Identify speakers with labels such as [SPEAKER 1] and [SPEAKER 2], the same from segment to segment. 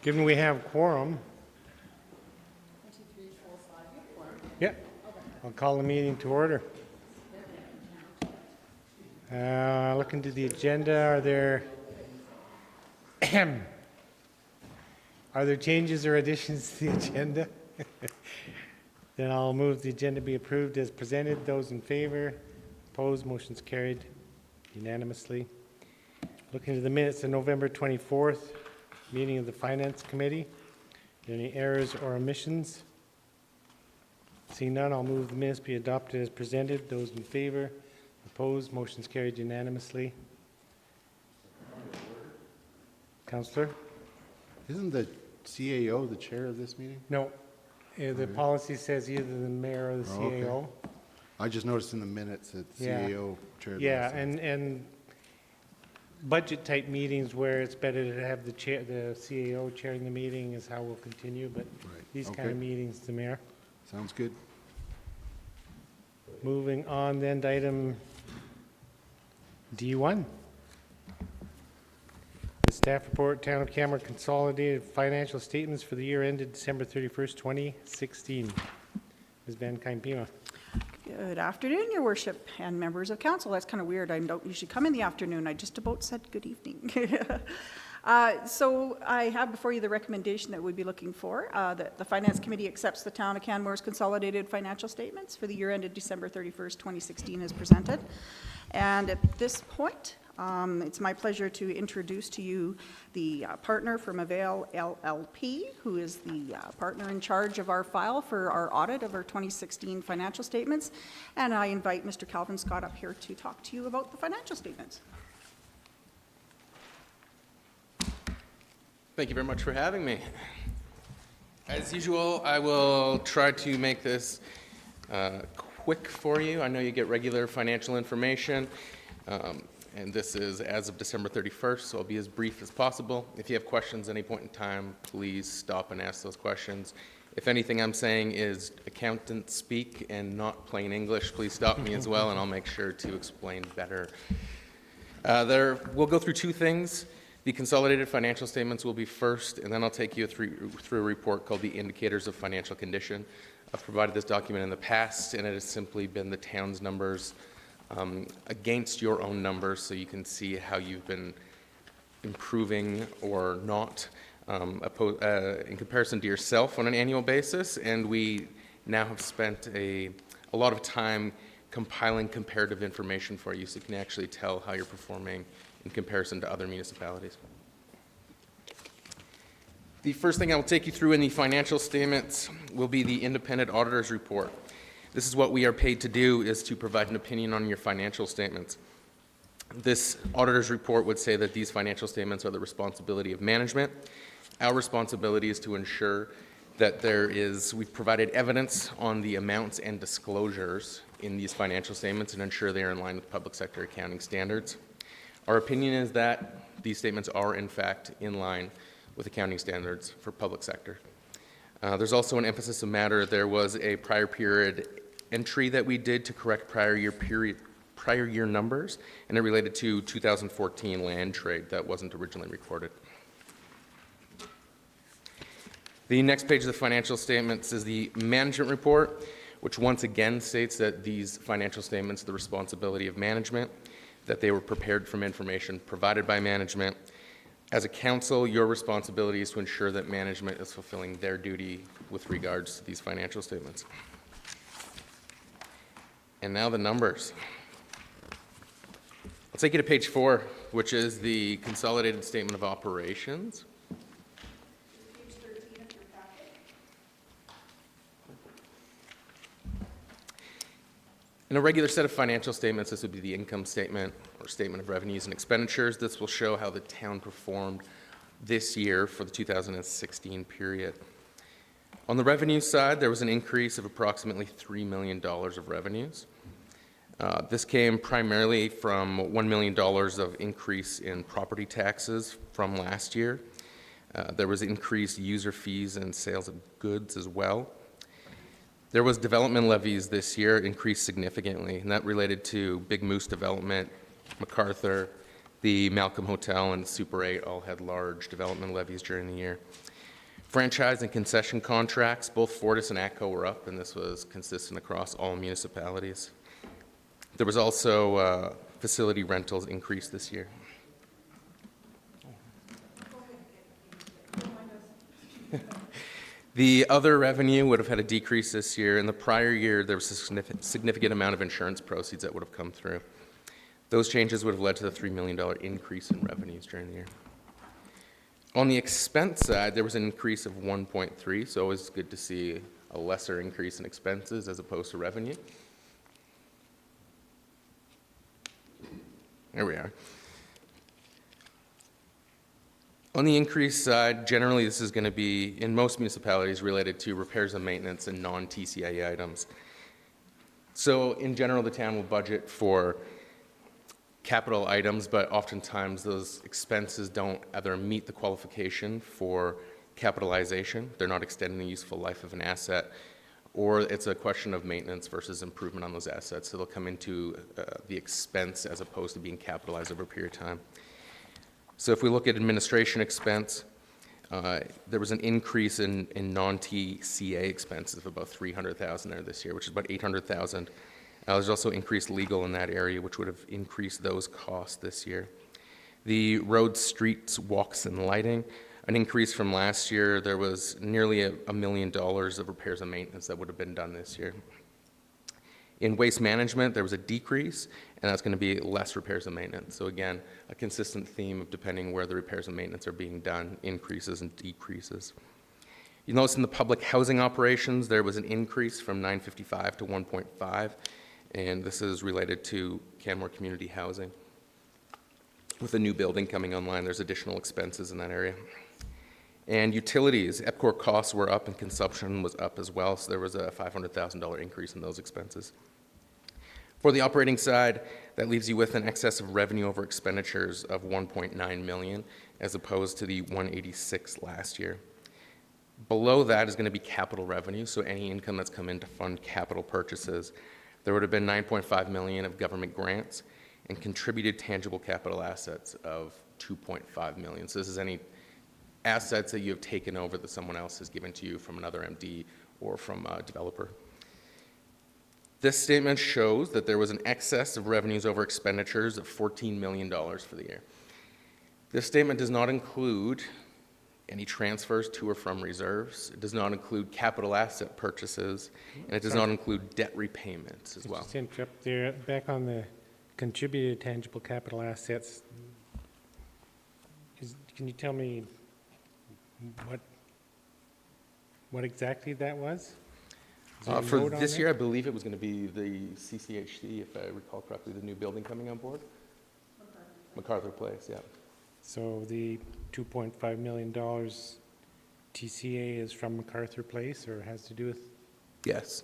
[SPEAKER 1] Given we have quorum, yeah, I'll call the meeting to order. Looking to the agenda, are there changes or additions to the agenda? Then I'll move the agenda be approved as presented. Those in favor, opposed, motion's carried unanimously. Looking to the minutes of November 24th, meeting of the Finance Committee. Are there any errors or omissions? Seeing none, I'll move the minutes be adopted as presented. Those in favor, opposed, motion's carried unanimously. Councillor?
[SPEAKER 2] Isn't the CAO the chair of this meeting?
[SPEAKER 1] No. The policy says either the mayor or the CAO.
[SPEAKER 2] Okay. I just noticed in the minutes that
[SPEAKER 1] Yeah.
[SPEAKER 2] CAO chaired.
[SPEAKER 1] Yeah,
[SPEAKER 2] last time.
[SPEAKER 1] and budget type meetings where it's better to have the chair, the CAO chairing the meeting is how we'll continue, but
[SPEAKER 2] Right.
[SPEAKER 1] these kind
[SPEAKER 2] Okay.
[SPEAKER 1] of meetings, the mayor.
[SPEAKER 2] Sounds good.
[SPEAKER 1] Moving on then to item D1. The staff report, Town of Camera consolidated financial statements for the year ended December 31st, 2016. Ms. Van Kuympema.
[SPEAKER 3] Good afternoon, Your Worship, and members of council. That's kind of weird. I don't usually come in the afternoon. I just about said good evening. So I have before you the recommendation that we'd be looking for, that the Finance Committee accepts the Town of Canmore's consolidated financial statements for the year ended December 31st, 2016 as presented. And at this point, it's my pleasure to introduce to you the partner from Avail LLP, who is the partner in charge of our file for our audit of our 2016 financial statements. And I invite Mr. Calvin Scott up here to talk to you about the financial statements.
[SPEAKER 4] Thank you very much for having me. As usual, I will try to make this quick for you. I know you get regular financial information. And this is as of December 31st, so I'll be as brief as possible. If you have questions at any point in time, please stop and ask those questions. If anything I'm saying is accountant speak and not plain English, please stop me as well, and I'll make sure to explain better. We'll go through two things. The consolidated financial statements will be first, and then I'll take you through a report called the Indicators of Financial Condition. I've provided this document in the past, and it has simply been the town's numbers against your own numbers, so you can see how you've been improving or not in comparison to yourself on an annual basis. And we now have spent a lot of time compiling comparative information for you, so you can actually tell how you're performing in comparison to other municipalities. The first thing I will take you through in the financial statements will be the independent auditor's report. This is what we are paid to do, is to provide an opinion on your financial statements. This auditor's report would say that these financial statements are the responsibility of management. Our responsibility is to ensure that we've provided evidence on the amounts and disclosures in these financial statements and ensure they are in line with public sector accounting standards. Our opinion is that these statements are in fact in line with accounting standards for public sector. There's also an emphasis of matter. There was a prior period entry that we did to correct prior year numbers, and it related to 2014 land trade that wasn't originally recorded. The next page of the financial statements is the management report, which once again states that these financial statements are the responsibility of management, that they were prepared from information provided by management. As a council, your responsibility is to ensure that management is fulfilling their duty with regards to these financial statements. And now the numbers. I'll take you to page 4, which is the consolidated statement of operations.
[SPEAKER 3] Page 13 of your packet.
[SPEAKER 4] In a regular set of financial statements, this would be the income statement or statement of revenues and expenditures. This will show how the town performed this year for the 2016 period. On the revenue side, there was an increase of approximately $3 million of revenues. This came primarily from $1 million of increase in property taxes from last year. There was increased user fees and sales of goods as well. There was development levies this year increased significantly, and that related to Big Moose Development, MacArthur, the Malcolm Hotel, and Super 8 all had large development levies during the year. Franchise and concession contracts, both Fortis and ATCO were up, and this was consistent across all municipalities. There was also facility rentals increase this year. The other revenue would have had a decrease this year. In the prior year, there was a significant amount of insurance proceeds that would have come through. Those changes would have led to the $3 million increase in revenues during the year. On the expense side, there was an increase of 1.3, so always good to see a lesser increase in expenses as opposed to revenue. There we are. On the increase side, generally this is going to be, in most municipalities, related to repairs and maintenance and non-TCIA items. So in general, the town will budget for capital items, but oftentimes those expenses don't either meet the qualification for capitalization, they're not extending the useful life of an asset, or it's a question of maintenance versus improvement on those assets. So they'll come into the expense as opposed to being capitalized over a period of time. So if we look at administration expense, there was an increase in non-TCA expenses of about $300,000 there this year, which is about $800,000. There's also increased legal in that area, which would have increased those costs this year. The roads, streets, walks, and lighting, an increase from last year. There was nearly $1 million of repairs and maintenance that would have been done this year. In waste management, there was a decrease, and that's going to be less repairs and maintenance. So again, a consistent theme of depending where the repairs and maintenance are being done, increases and decreases. You notice in the public housing operations, there was an increase from 955 to 1.5, and this is related to Canmore Community Housing. With a new building coming online, there's additional expenses in that area. And utilities, EPCOR costs were up and consumption was up as well, so there was a $500,000 increase in those expenses. For the operating side, that leaves you with an excess of revenue over expenditures of $1.9 million as opposed to the $186 last year. Below that is going to be capital revenue, so any income that's come in to fund capital purchases. There would have been $9.5 million of government grants and contributed tangible capital assets of $2.5 million. So this is any assets that you have taken over that someone else has given to you from another MD or from a developer. This statement shows that there was an excess of revenues over expenditures of $14 million for the year. This statement does not include any transfers to or from reserves. It does not include capital asset purchases, and it does not include debt repayments as well.
[SPEAKER 1] Just interrupt there, back on the contributed tangible capital assets. Can you tell me what exactly that was? Is there a
[SPEAKER 4] For
[SPEAKER 1] note on
[SPEAKER 4] this
[SPEAKER 1] there?
[SPEAKER 4] year, I believe it was going to be the CCHC, if I recall correctly, the new building coming on board? MacArthur Place, yeah.
[SPEAKER 1] So the $2.5 million TCA is from MacArthur Place, or has to do with?
[SPEAKER 4] Yes.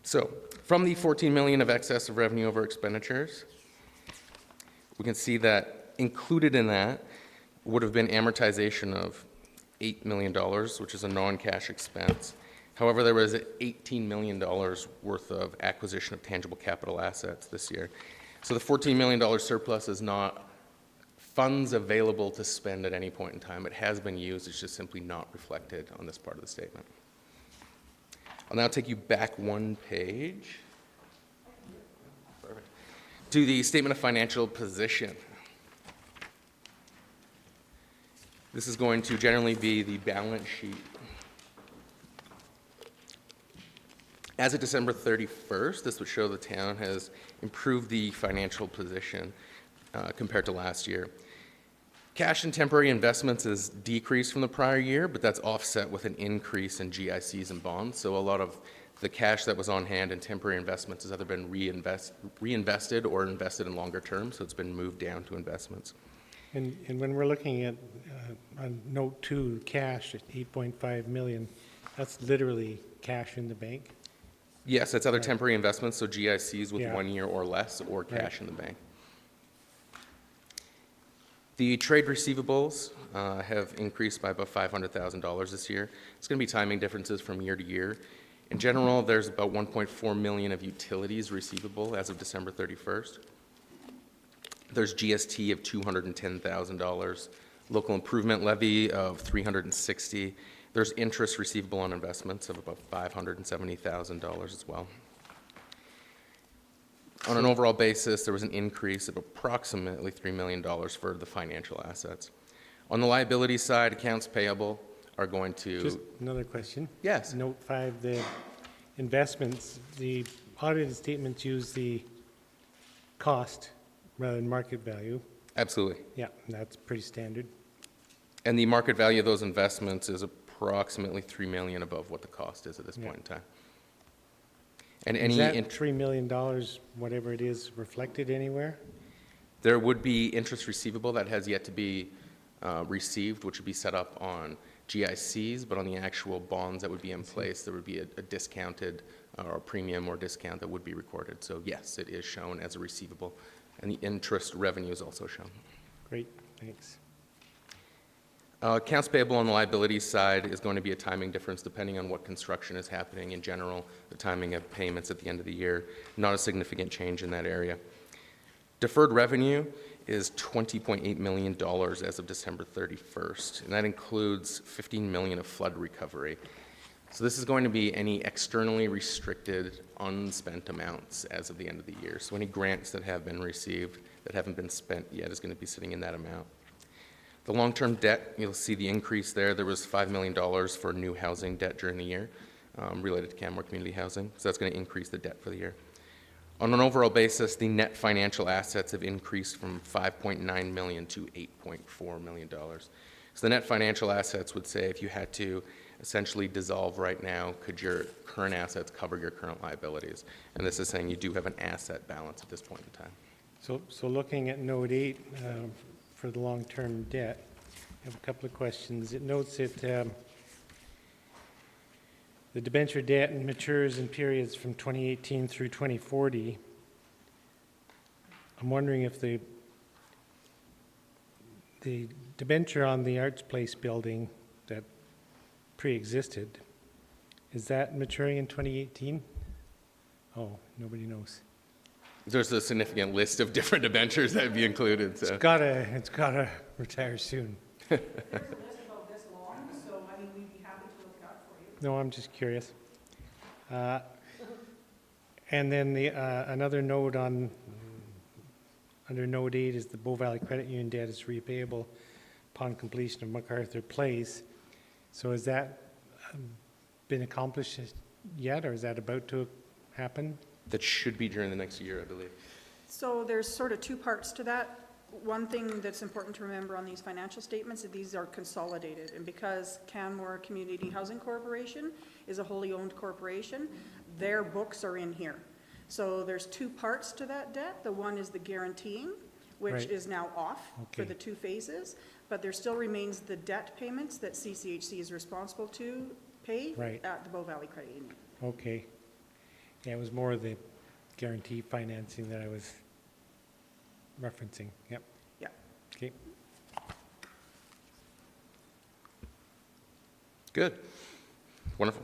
[SPEAKER 4] So, from the $14 million of excess of revenue over expenditures, we can see that included in that would have been amortization of $8 million, which is a non-cash expense. However, there was $18 million worth of acquisition of tangible capital assets this year. So the $14 million surplus is not funds available to spend at any point in time. It has been used, it's just simply not reflected on this part of the statement. I'll now take you back one page. Perfect. To the statement of financial position. This is going to generally be the balance sheet. As of December 31st, this would show the town has improved the financial position compared to last year. Cash and temporary investments has decreased from the prior year, but that's offset with an increase in GICs and bonds. So a lot of the cash that was on hand in temporary investments has either been reinvested or invested in longer term, so it's been moved down to investments.
[SPEAKER 1] And when we're looking at on note 2, cash at $8.5 million, that's literally cash in the bank?
[SPEAKER 4] Yes, that's other temporary investments, so GICs with
[SPEAKER 1] Yeah.
[SPEAKER 4] 1 year or less, or cash
[SPEAKER 1] Right.
[SPEAKER 4] in the bank. The trade receivables have increased by about $500,000 this year. It's going to be timing differences from year to year. In general, there's about $1.4 million of utilities receivable as of December 31st. There's GST of $210,000, local improvement levy of $360,000. There's interest receivable on investments of about $570,000 as well. On an overall basis, there was an increase of approximately $3 million for the financial assets. On the liability side, accounts payable are going to...
[SPEAKER 1] Just another question.
[SPEAKER 4] Yes.
[SPEAKER 1] Note 5, the investments, the audited statements use the cost rather than market value.
[SPEAKER 4] Absolutely.
[SPEAKER 1] Yeah, that's pretty standard.
[SPEAKER 4] And the market value of those investments is approximately $3 million above what the cost is at this point in time. And
[SPEAKER 1] Is
[SPEAKER 4] any...
[SPEAKER 1] that $3 million, whatever it is, reflected anywhere?
[SPEAKER 4] There would be interest receivable that has yet to be received, which would be set up on GICs, but on the actual bonds that would be in place, there would be a discounted or a premium or discount that would be recorded. So yes, it is shown as a receivable, and the interest revenue is also shown.
[SPEAKER 1] Great, thanks.
[SPEAKER 4] Accounts payable on the liability side is going to be a timing difference depending on what construction is happening in general, the timing of payments at the end of the year, not a significant change in that area. Deferred revenue is $20.8 million as of December 31st, and that includes $15 million of flood recovery. So this is going to be any externally restricted, unspent amounts as of the end of the year. So any grants that have been received that haven't been spent yet is going to be sitting in that amount. The long-term debt, you'll see the increase there. There was $5 million for new housing debt during the year related to Canmore Community Housing, so that's going to increase the debt for the year. On an overall basis, the net financial assets have increased from $5.9 million to $8.4 million. So the net financial assets would say if you had to essentially dissolve right now, could your current assets cover your current liabilities? And this is saying you do have an asset balance at this point in time.
[SPEAKER 1] So looking at note 8 for the long-term debt, I have a couple of questions. It notes that the debenture debt matures in periods from 2018 through 2040. I'm wondering if the debenture on the Arts Place building that pre-existed, is that maturing in 2018? Oh, nobody knows.
[SPEAKER 4] There's a significant list of different debentures that would be included. So.
[SPEAKER 1] It's gotta retire soon.
[SPEAKER 3] There's a list about this long, so I mean, we'd be happy to look it up for you.
[SPEAKER 1] No, I'm just curious. And then another note under note 8 is the Bow Valley Credit Union debt is repayable upon completion of MacArthur Place. So has that been accomplished yet, or is that about to happen?
[SPEAKER 4] That should be during the next year, I believe.
[SPEAKER 3] So there's sort of two parts to that. One thing that's important to remember on these financial statements is these are consolidated. And because Canmore Community Housing Corporation is a wholly owned corporation, their books are in here. So there's two parts to that debt. The one is the guaranteeing, which
[SPEAKER 1] Right.
[SPEAKER 3] is now off for
[SPEAKER 1] Okay.
[SPEAKER 3] the two phases. But there still remains the debt payments that CCHC is responsible to pay
[SPEAKER 1] Right.
[SPEAKER 3] at the Bow Valley Credit Union.
[SPEAKER 1] Okay. Yeah, it was more the guarantee financing that I was referencing. Yep.
[SPEAKER 3] Yeah.
[SPEAKER 1] Okay.
[SPEAKER 4] Good. Wonderful.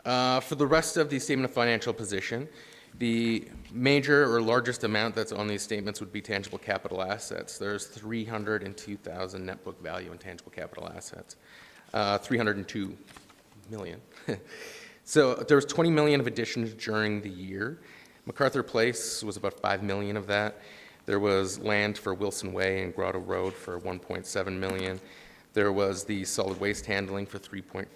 [SPEAKER 4] For the rest of the statement of financial position, the major or largest amount that's on these statements would be tangible capital assets. There's $302,000 net book value in tangible capital assets, $302 million. So there was $20 million of additions during the year. MacArthur Place was about $5 million of that. There was land for Wilson Way and Grotto Road for $1.7 million. There was the solid waste handling for $3.5,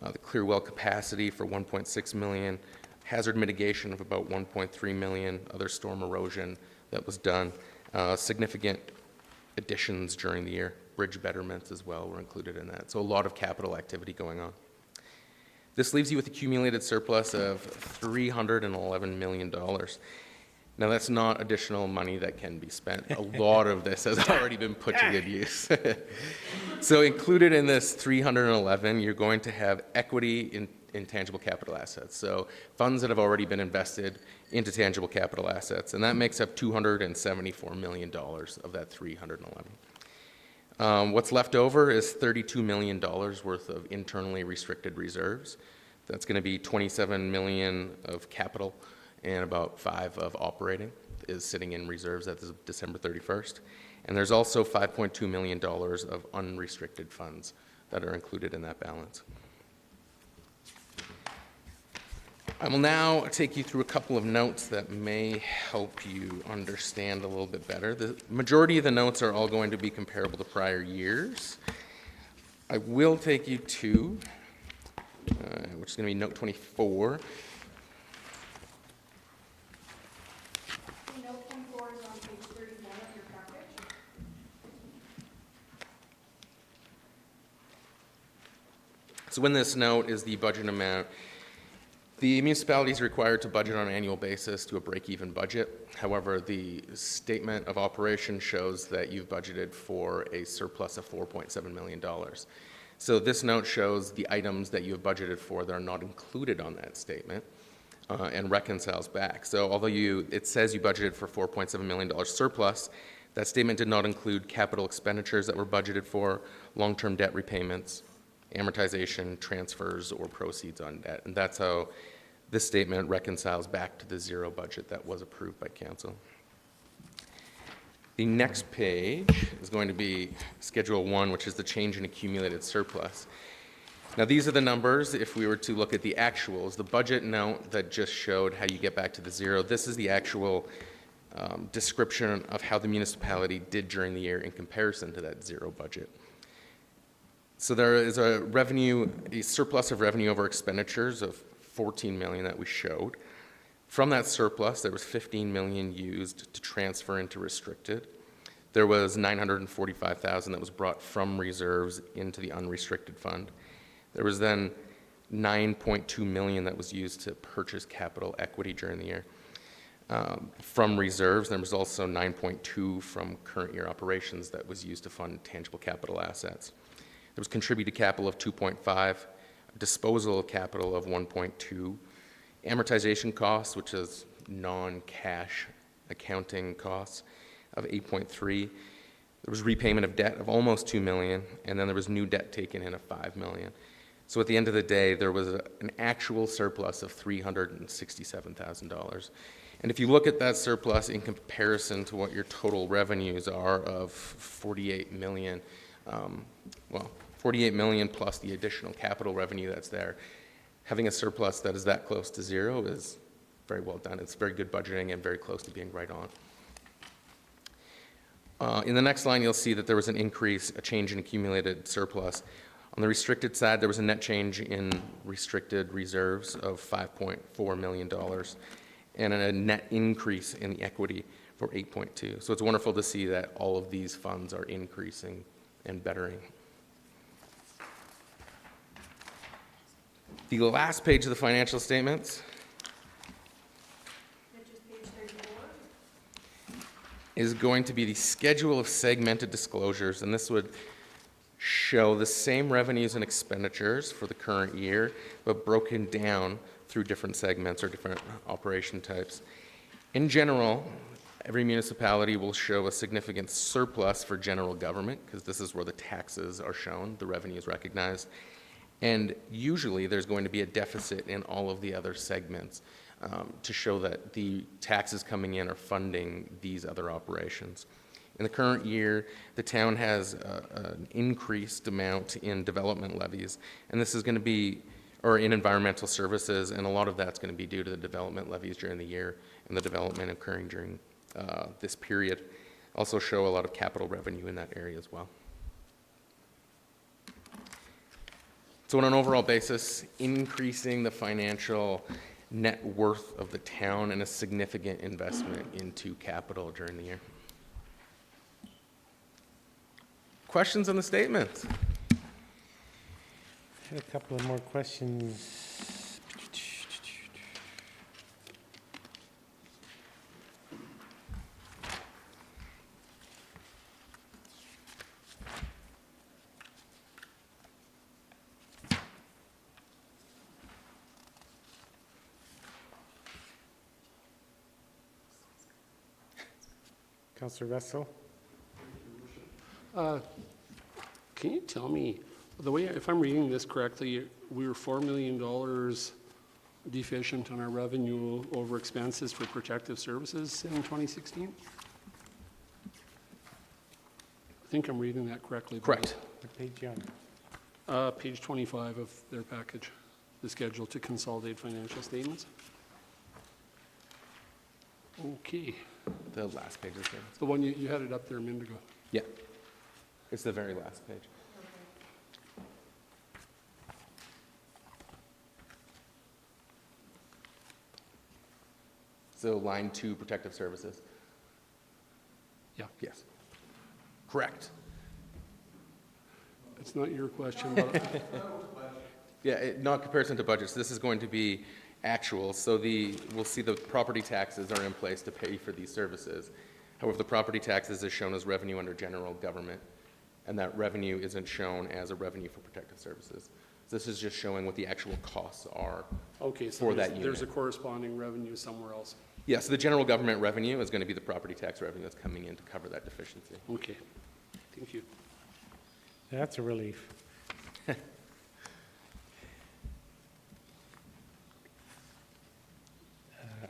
[SPEAKER 4] the Clearwell capacity for $1.6 million, hazard mitigation of about $1.3 million, other storm erosion that was done, significant additions during the year. Bridge betterments as well were included in that. So a lot of capital activity going on. This leaves you with accumulated surplus of $311 million. Now, that's not additional money that can be spent. A lot of this has already been put to good use. So included in this 311, you're going to have equity in tangible capital assets. So funds that have already been invested into tangible capital assets, and that makes up $274 million of that 311. What's left over is $32 million worth of internally restricted reserves. That's going to be $27 million of capital and about $5 of operating. is sitting in reserves as of December 31st. And there's also $5.2 million of unrestricted funds that are included in that balance. I will now take you through a couple of notes that may help you understand a little bit better. The majority of the notes are all going to be comparable to prior years. I will take you to, which is going to be note 24.
[SPEAKER 3] Note 24 is on page 31 of your package.
[SPEAKER 4] So in this note is the budget amount. The municipality is required to budget on an annual basis to a break-even budget. However, the statement of operation shows that you've budgeted for a surplus of $4.7 million. So this note shows the items that you have budgeted for that are not included on that statement and reconciles back. So although it says you budgeted for $4.7 million surplus, that statement did not include capital expenditures that were budgeted for, long-term debt repayments, amortization, transfers, or proceeds on debt. And that's how this statement reconciles back to the zero budget that was approved by council. The next page is going to be Schedule 1, which is the change in accumulated surplus. Now, these are the numbers. If we were to look at the actuals, the budget note that just showed how you get back to the zero, this is the actual description of how the municipality did during the year in comparison to that zero budget. So there is a surplus of revenue over expenditures of 14 million that we showed. From that surplus, there was 15 million used to transfer into restricted. There was 945,000 that was brought from reserves into the unrestricted fund. There was then 9.2 million that was used to purchase capital equity during the year. From reserves, there was also 9.2 from current year operations that was used to fund tangible capital assets. There was contributed capital of 2.5, disposal capital of 1.2, amortization costs, which is non-cash accounting costs, of 8.3. There was repayment of debt of almost 2 million, and then there was new debt taken in of 5 million. So at the end of the day, there was an actual surplus of $367,000. And if you look at that surplus in comparison to what your total revenues are of 48 million, 48 million plus the additional capital revenue that's there, having a surplus that is that close to zero is very well done. It's very good budgeting and very close to being right on. In the next line, you'll see that there was an increase, a change in accumulated surplus. On the restricted side, there was a net change in restricted reserves of $5.4 million and a net increase in the equity for 8.2. So it's wonderful to see that all of these funds are increasing and bettering. The last page of the financial statements is going to be the schedule of segmented disclosures, and this would show the same revenues and expenditures for the current year, but broken down through different segments or different operation types. In general, every municipality will show a significant surplus for general government, because this is where the taxes are shown, the revenue is recognized. And usually there's going to be a deficit in all of the other segments to show that the taxes coming in are funding these other operations. In the current year, the town has an increased amount in development levies, and this is going to be, or in environmental services, and a lot of that's going to be due to the development levies during the year and the development occurring during this period. Also show a lot of capital revenue in that area as well. So on an overall basis, increasing the financial net worth of the town and a significant investment into capital during the year. Questions on the statement?
[SPEAKER 1] I had a couple of more questions. Councillor Russell?
[SPEAKER 5] Can you tell me, the way, if I'm reading this correctly, we were $4 million deficient on our revenue over expenses for protective services in 2016? I think I'm reading that correctly. but-
[SPEAKER 4] Correct.
[SPEAKER 1] What page you on?
[SPEAKER 5] Page 25 of their package, the schedule to consolidate financial statements. Okay,
[SPEAKER 4] The last page is there.
[SPEAKER 5] the one you had it up there a minute ago.
[SPEAKER 4] Yeah. It's the very last page. So line 2, protective services.
[SPEAKER 5] Yeah,
[SPEAKER 4] Yes. Correct.
[SPEAKER 5] it's not your question, but
[SPEAKER 4] Yeah, not comparison to budgets. This is going to be actual. So we'll see the property taxes are in place to pay for these services. However, the property taxes is shown as revenue under general government, and that revenue isn't shown as a revenue for protective services. This is just showing what the actual costs are.
[SPEAKER 5] okay, so
[SPEAKER 4] For that
[SPEAKER 5] there's a
[SPEAKER 4] unit.
[SPEAKER 5] corresponding revenue somewhere else.
[SPEAKER 4] Yes, the general government revenue is going to be the property tax revenue that's coming in to cover that deficiency.
[SPEAKER 5] Okay, thank you.
[SPEAKER 1] That's a relief.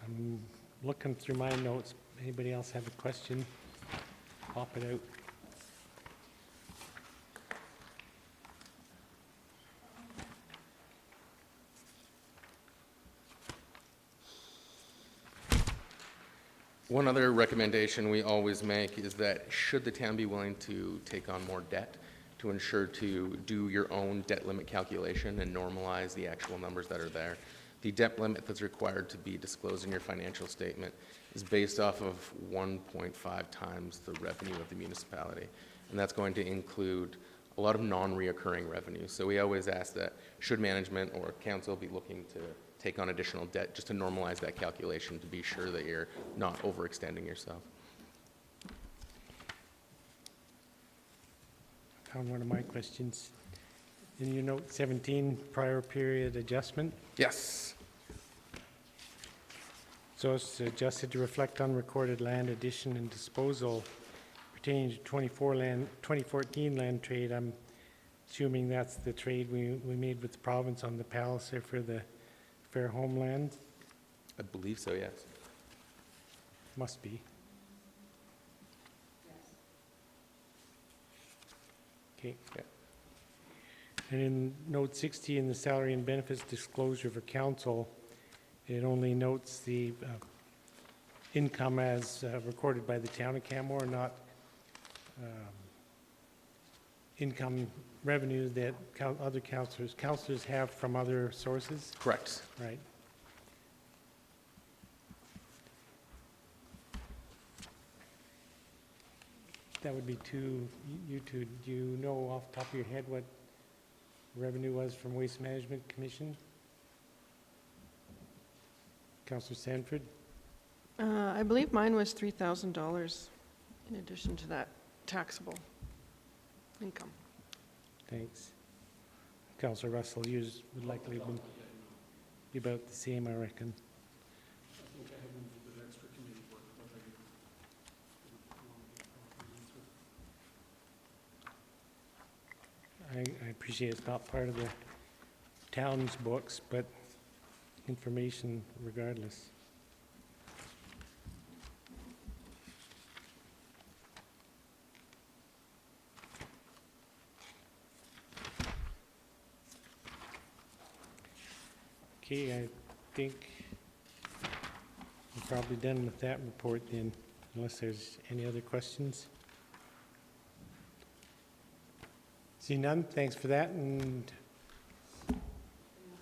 [SPEAKER 1] I'm looking through my notes. Anybody else have a question? Pop it out.
[SPEAKER 4] One other recommendation we always make is that should the town be willing to take on more debt, to ensure to do your own debt limit calculation and normalize the actual numbers that are there. The debt limit that's required to be disclosed in your financial statement is based off of 1.5 times the revenue of the municipality. And that's going to include a lot of non-reoccurring revenue. So we always ask that should management or council be looking to take on additional debt, just to normalize that calculation to be sure that you're not overextending yourself.
[SPEAKER 1] Found one of my questions. In your note 17, prior period adjustment.
[SPEAKER 4] Yes.
[SPEAKER 1] So it's adjusted to reflect unrecorded land addition and disposal pertaining to 2014 land trade. I'm assuming that's the trade we made with the province on the Palliser for the fair homeland.
[SPEAKER 4] I believe so, yes.
[SPEAKER 1] Must be. Okay.
[SPEAKER 4] Yeah.
[SPEAKER 1] And in note 60, in the salary and benefits disclosure for council, it only notes the income as recorded by the town of Canmore, not income revenue that other councillors have from other sources,
[SPEAKER 4] Correct.
[SPEAKER 1] right? That would be you two, do you know off the top of your head what revenue was from Waste Management Commission? Councillor Sanford?
[SPEAKER 6] I believe mine was $3,000 in addition to that taxable income.
[SPEAKER 1] Thanks. Councillor Russell, yours would likely be about the same, I reckon. I appreciate it's not part of the town's books, but information regardless. Okay, I think we're probably done with that report then, unless there's any other questions. See none, thanks for that, and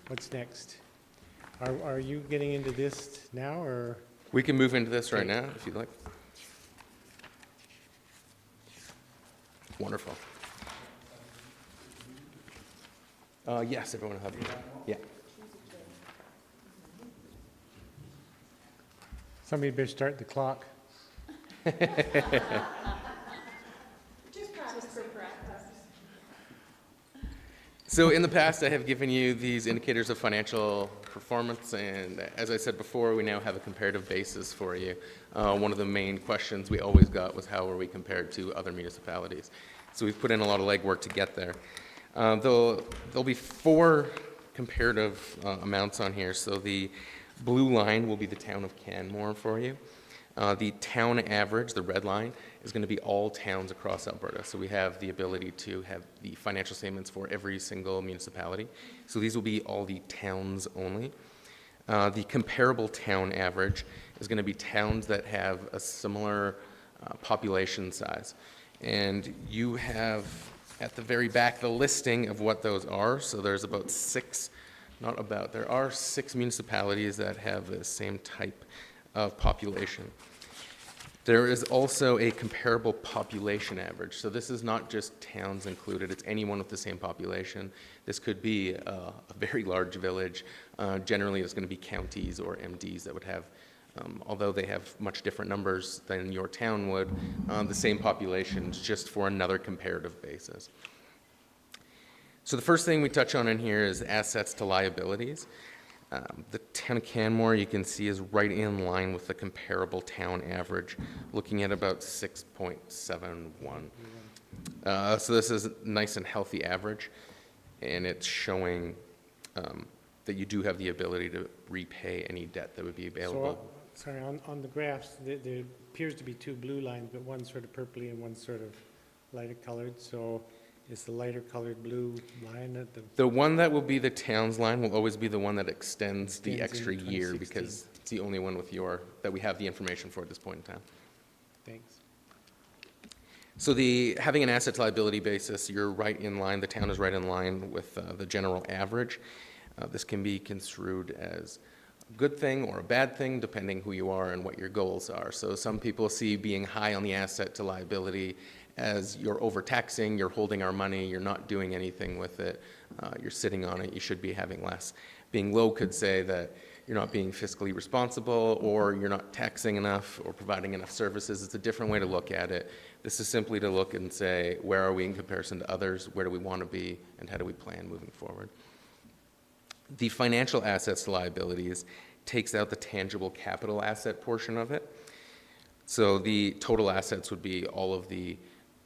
[SPEAKER 1] what's next? Are you getting into this now, or?
[SPEAKER 4] We can move into this right now, if you'd like. Wonderful. Yes, everyone will have, yeah.
[SPEAKER 1] Somebody better start the clock.
[SPEAKER 4] So in the past, I have given you these indicators of financial performance, and as I said before, we now have a comparative basis for you. One of the main questions we always got was how are we compared to other municipalities? So we've put in a lot of legwork to get there. There'll be 4 comparative amounts on here. So the blue line will be the town of Canmore for you. The town average, the red line, is going to be all towns across Alberta. So we have the ability to have the financial statements for every single municipality. So these will be all the towns only. The comparable town average is going to be towns that have a similar population size. And you have at the very back the listing of what those are. So there's about there are 6 municipalities that have the same type of population. There is also a comparable population average. So this is not just towns included, it's anyone with the same population. This could be a very large village. Generally, it's going to be counties or MDs that would have, although they have much different numbers than your town would, the same populations, just for another comparative basis. So the first thing we touch on in here is assets to liabilities. The town of Canmore, you can see, is right in line with the comparable town average, looking at about 6.71. So this is a nice and healthy average, and it's showing that you do have the ability to repay any debt that would be available.
[SPEAKER 1] So, sorry, on the graphs, there appears to be 2 blue lines, but one's sort of purpley and one's sort of lighter colored. So is the lighter colored blue line at the...
[SPEAKER 4] The one that will be the town's line will always be the one that extends the
[SPEAKER 1] Extends
[SPEAKER 4] extra
[SPEAKER 1] in
[SPEAKER 4] year,
[SPEAKER 1] 2016.
[SPEAKER 4] because it's the only one that we have the information for at this point in time.
[SPEAKER 1] Thanks.
[SPEAKER 4] So having an asset liability basis, you're right in line, the town is right in line with the general average. This can be construed as a good thing or a bad thing, depending who you are and what your goals are. So some people see being high on the asset to liability as you're overtaxing, you're holding our money, you're not doing anything with it, you're sitting on it, you should be having less. Being low could say that you're not being fiscally responsible, or you're not taxing enough or providing enough services. It's a different way to look at it. This is simply to look and say, where are we in comparison to others, where do we want to be, and how do we plan moving forward? The financial assets to liabilities takes out the tangible capital asset portion of it. So the total assets would be all of the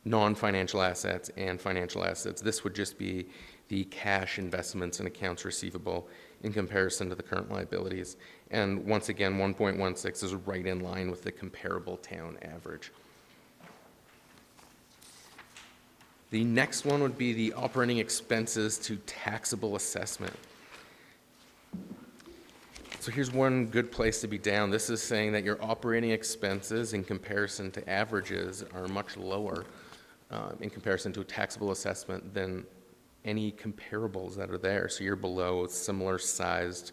[SPEAKER 4] non-financial assets and financial assets. This would just be the cash investments and accounts receivable in comparison to the current liabilities. And once again, 1.16 is right in line with the comparable town average. The next one would be the operating expenses to taxable assessment. So here's one good place to be down. This is saying that your operating expenses in comparison to averages are much lower in comparison to a taxable assessment than any comparables that are there. So you're below similar sized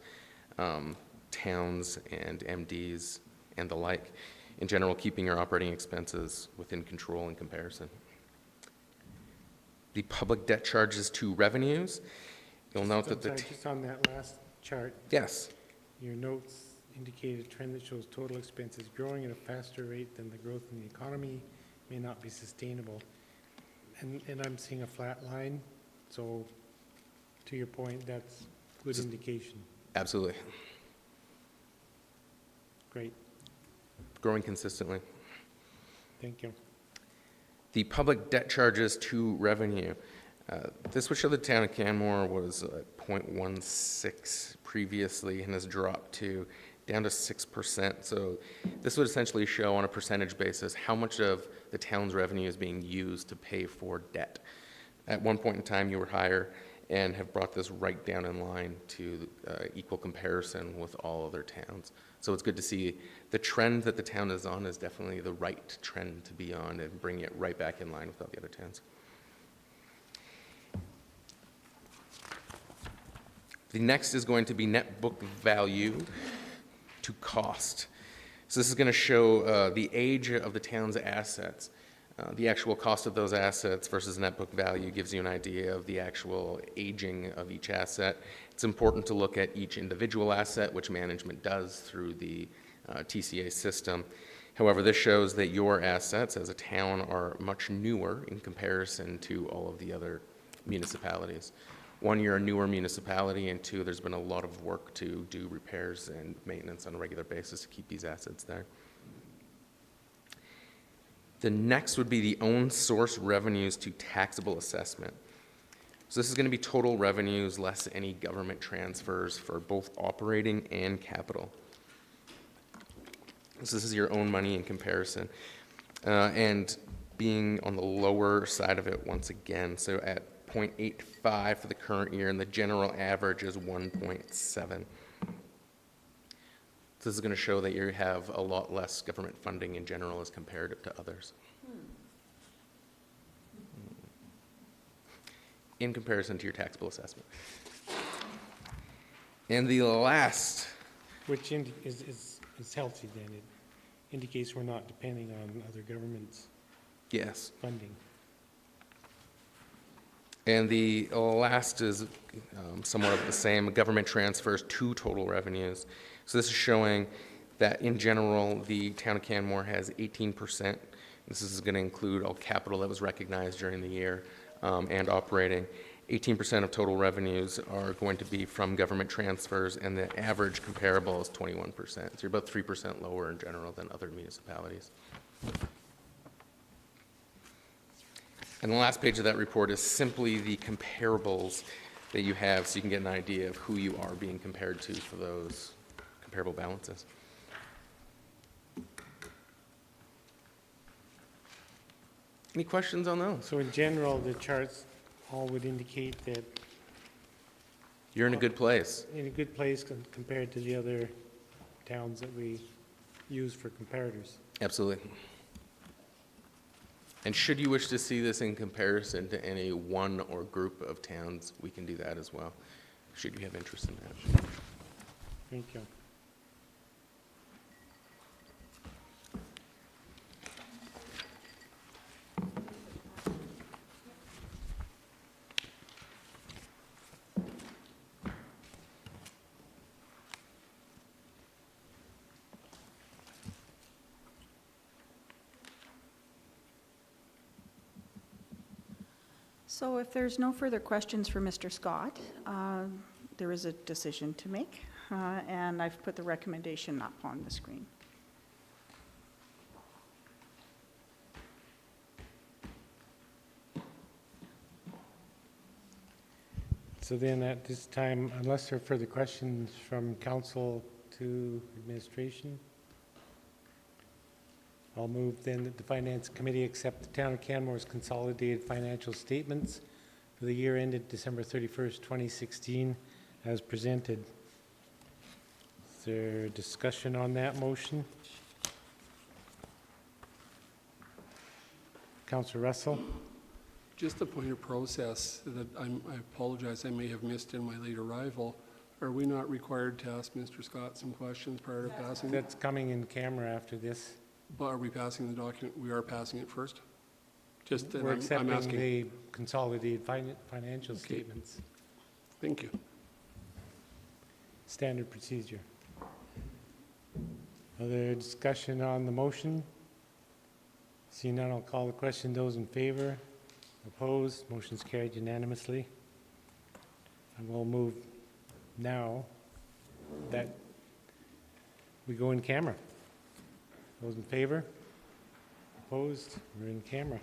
[SPEAKER 4] towns and MDs and the like. In general, keeping your operating expenses within control in comparison. The public debt charges to revenues. You'll note that
[SPEAKER 1] Sorry, just on that last chart,
[SPEAKER 4] yes.
[SPEAKER 1] your notes indicate a trend that shows total expenses growing at a faster rate than the growth in the economy may not be sustainable. And I'm seeing a flat line, so to your point, that's good indication.
[SPEAKER 4] Absolutely.
[SPEAKER 1] Great,
[SPEAKER 4] Growing consistently.
[SPEAKER 1] thank you.
[SPEAKER 4] The public debt charges to revenue. This would show the town of Canmore was 0.16 previously and has dropped down to 6%. So this would essentially show on a percentage basis how much of the town's revenue is being used to pay for debt. At one point in time, you were higher and have brought this right down in line to equal comparison with all other towns. So it's good to see the trend that the town is on is definitely the right trend to be on and bring it right back in line with all the other towns. The next is going to be net book value to cost. So this is going to show the age of the town's assets. The actual cost of those assets versus net book value gives you an idea of the actual aging of each asset. It's important to look at each individual asset, which management does through the TCA system. However, this shows that your assets as a town are much newer in comparison to all of the other municipalities. One, you're a newer municipality, and two, there's been a lot of work to do repairs and maintenance on a regular basis to keep these assets there. The next would be the own source revenues to taxable assessment. So this is going to be total revenues less any government transfers for both operating and capital. So this is your own money in comparison. And being on the lower side of it once again, so at 0.85 for the current year, and the general average is 1.7. So this is going to show that you have a lot less government funding in general as compared to others. In comparison to your taxable assessment. And the last,
[SPEAKER 1] Which is healthy then. It indicates we're not depending on other governments'
[SPEAKER 4] yes,
[SPEAKER 1] funding.
[SPEAKER 4] and the last is somewhat of the same, government transfers to total revenues. So this is showing that in general, the town of Canmore has 18%. This is going to include all capital that was recognized during the year and operating. 18% of total revenues are going to be from government transfers, and the average comparable is 21%. So you're about 3% lower in general than other municipalities. And the last page of that report is simply the comparables that you have, so you can get an idea of who you are being compared to for those comparable balances. Any questions on those?
[SPEAKER 1] So in general, the charts all would indicate that
[SPEAKER 4] You're in a good place.
[SPEAKER 1] in a good place compared to the other towns that we use for comparators.
[SPEAKER 4] Absolutely. And should you wish to see this in comparison to any one or group of towns, we can do that as well, should you have interest in that.
[SPEAKER 1] Thank you.
[SPEAKER 3] So if there's no further questions for Mr. Scott, there is a decision to make, and I've put the recommendation up on the screen.
[SPEAKER 1] So then at this time, unless there are further questions from council to administration, I'll move then that the Finance Committee accept the Town of Canmore's consolidated financial statements for the year ended December 31st, 2016, as presented. Is there discussion on that motion? Councillor Russell?
[SPEAKER 5] Just a point of process that I apologize, I may have missed in my late arrival. Are we not required to ask Mr. Scott some questions prior to passing it?
[SPEAKER 1] That's coming in camera after this.
[SPEAKER 5] But are we passing the document? We are passing it first? Just that
[SPEAKER 1] We're
[SPEAKER 5] I'm
[SPEAKER 1] accepting
[SPEAKER 5] asking.
[SPEAKER 1] the consolidated financial
[SPEAKER 5] Okay.
[SPEAKER 1] statements.
[SPEAKER 5] Thank you.
[SPEAKER 1] Standard procedure. Other discussion on the motion? Seeing none, I'll call the question. Those in favor? Opposed? Motion's carried unanimously. I will move now that we go in camera. Those in favor? Opposed? We're in camera.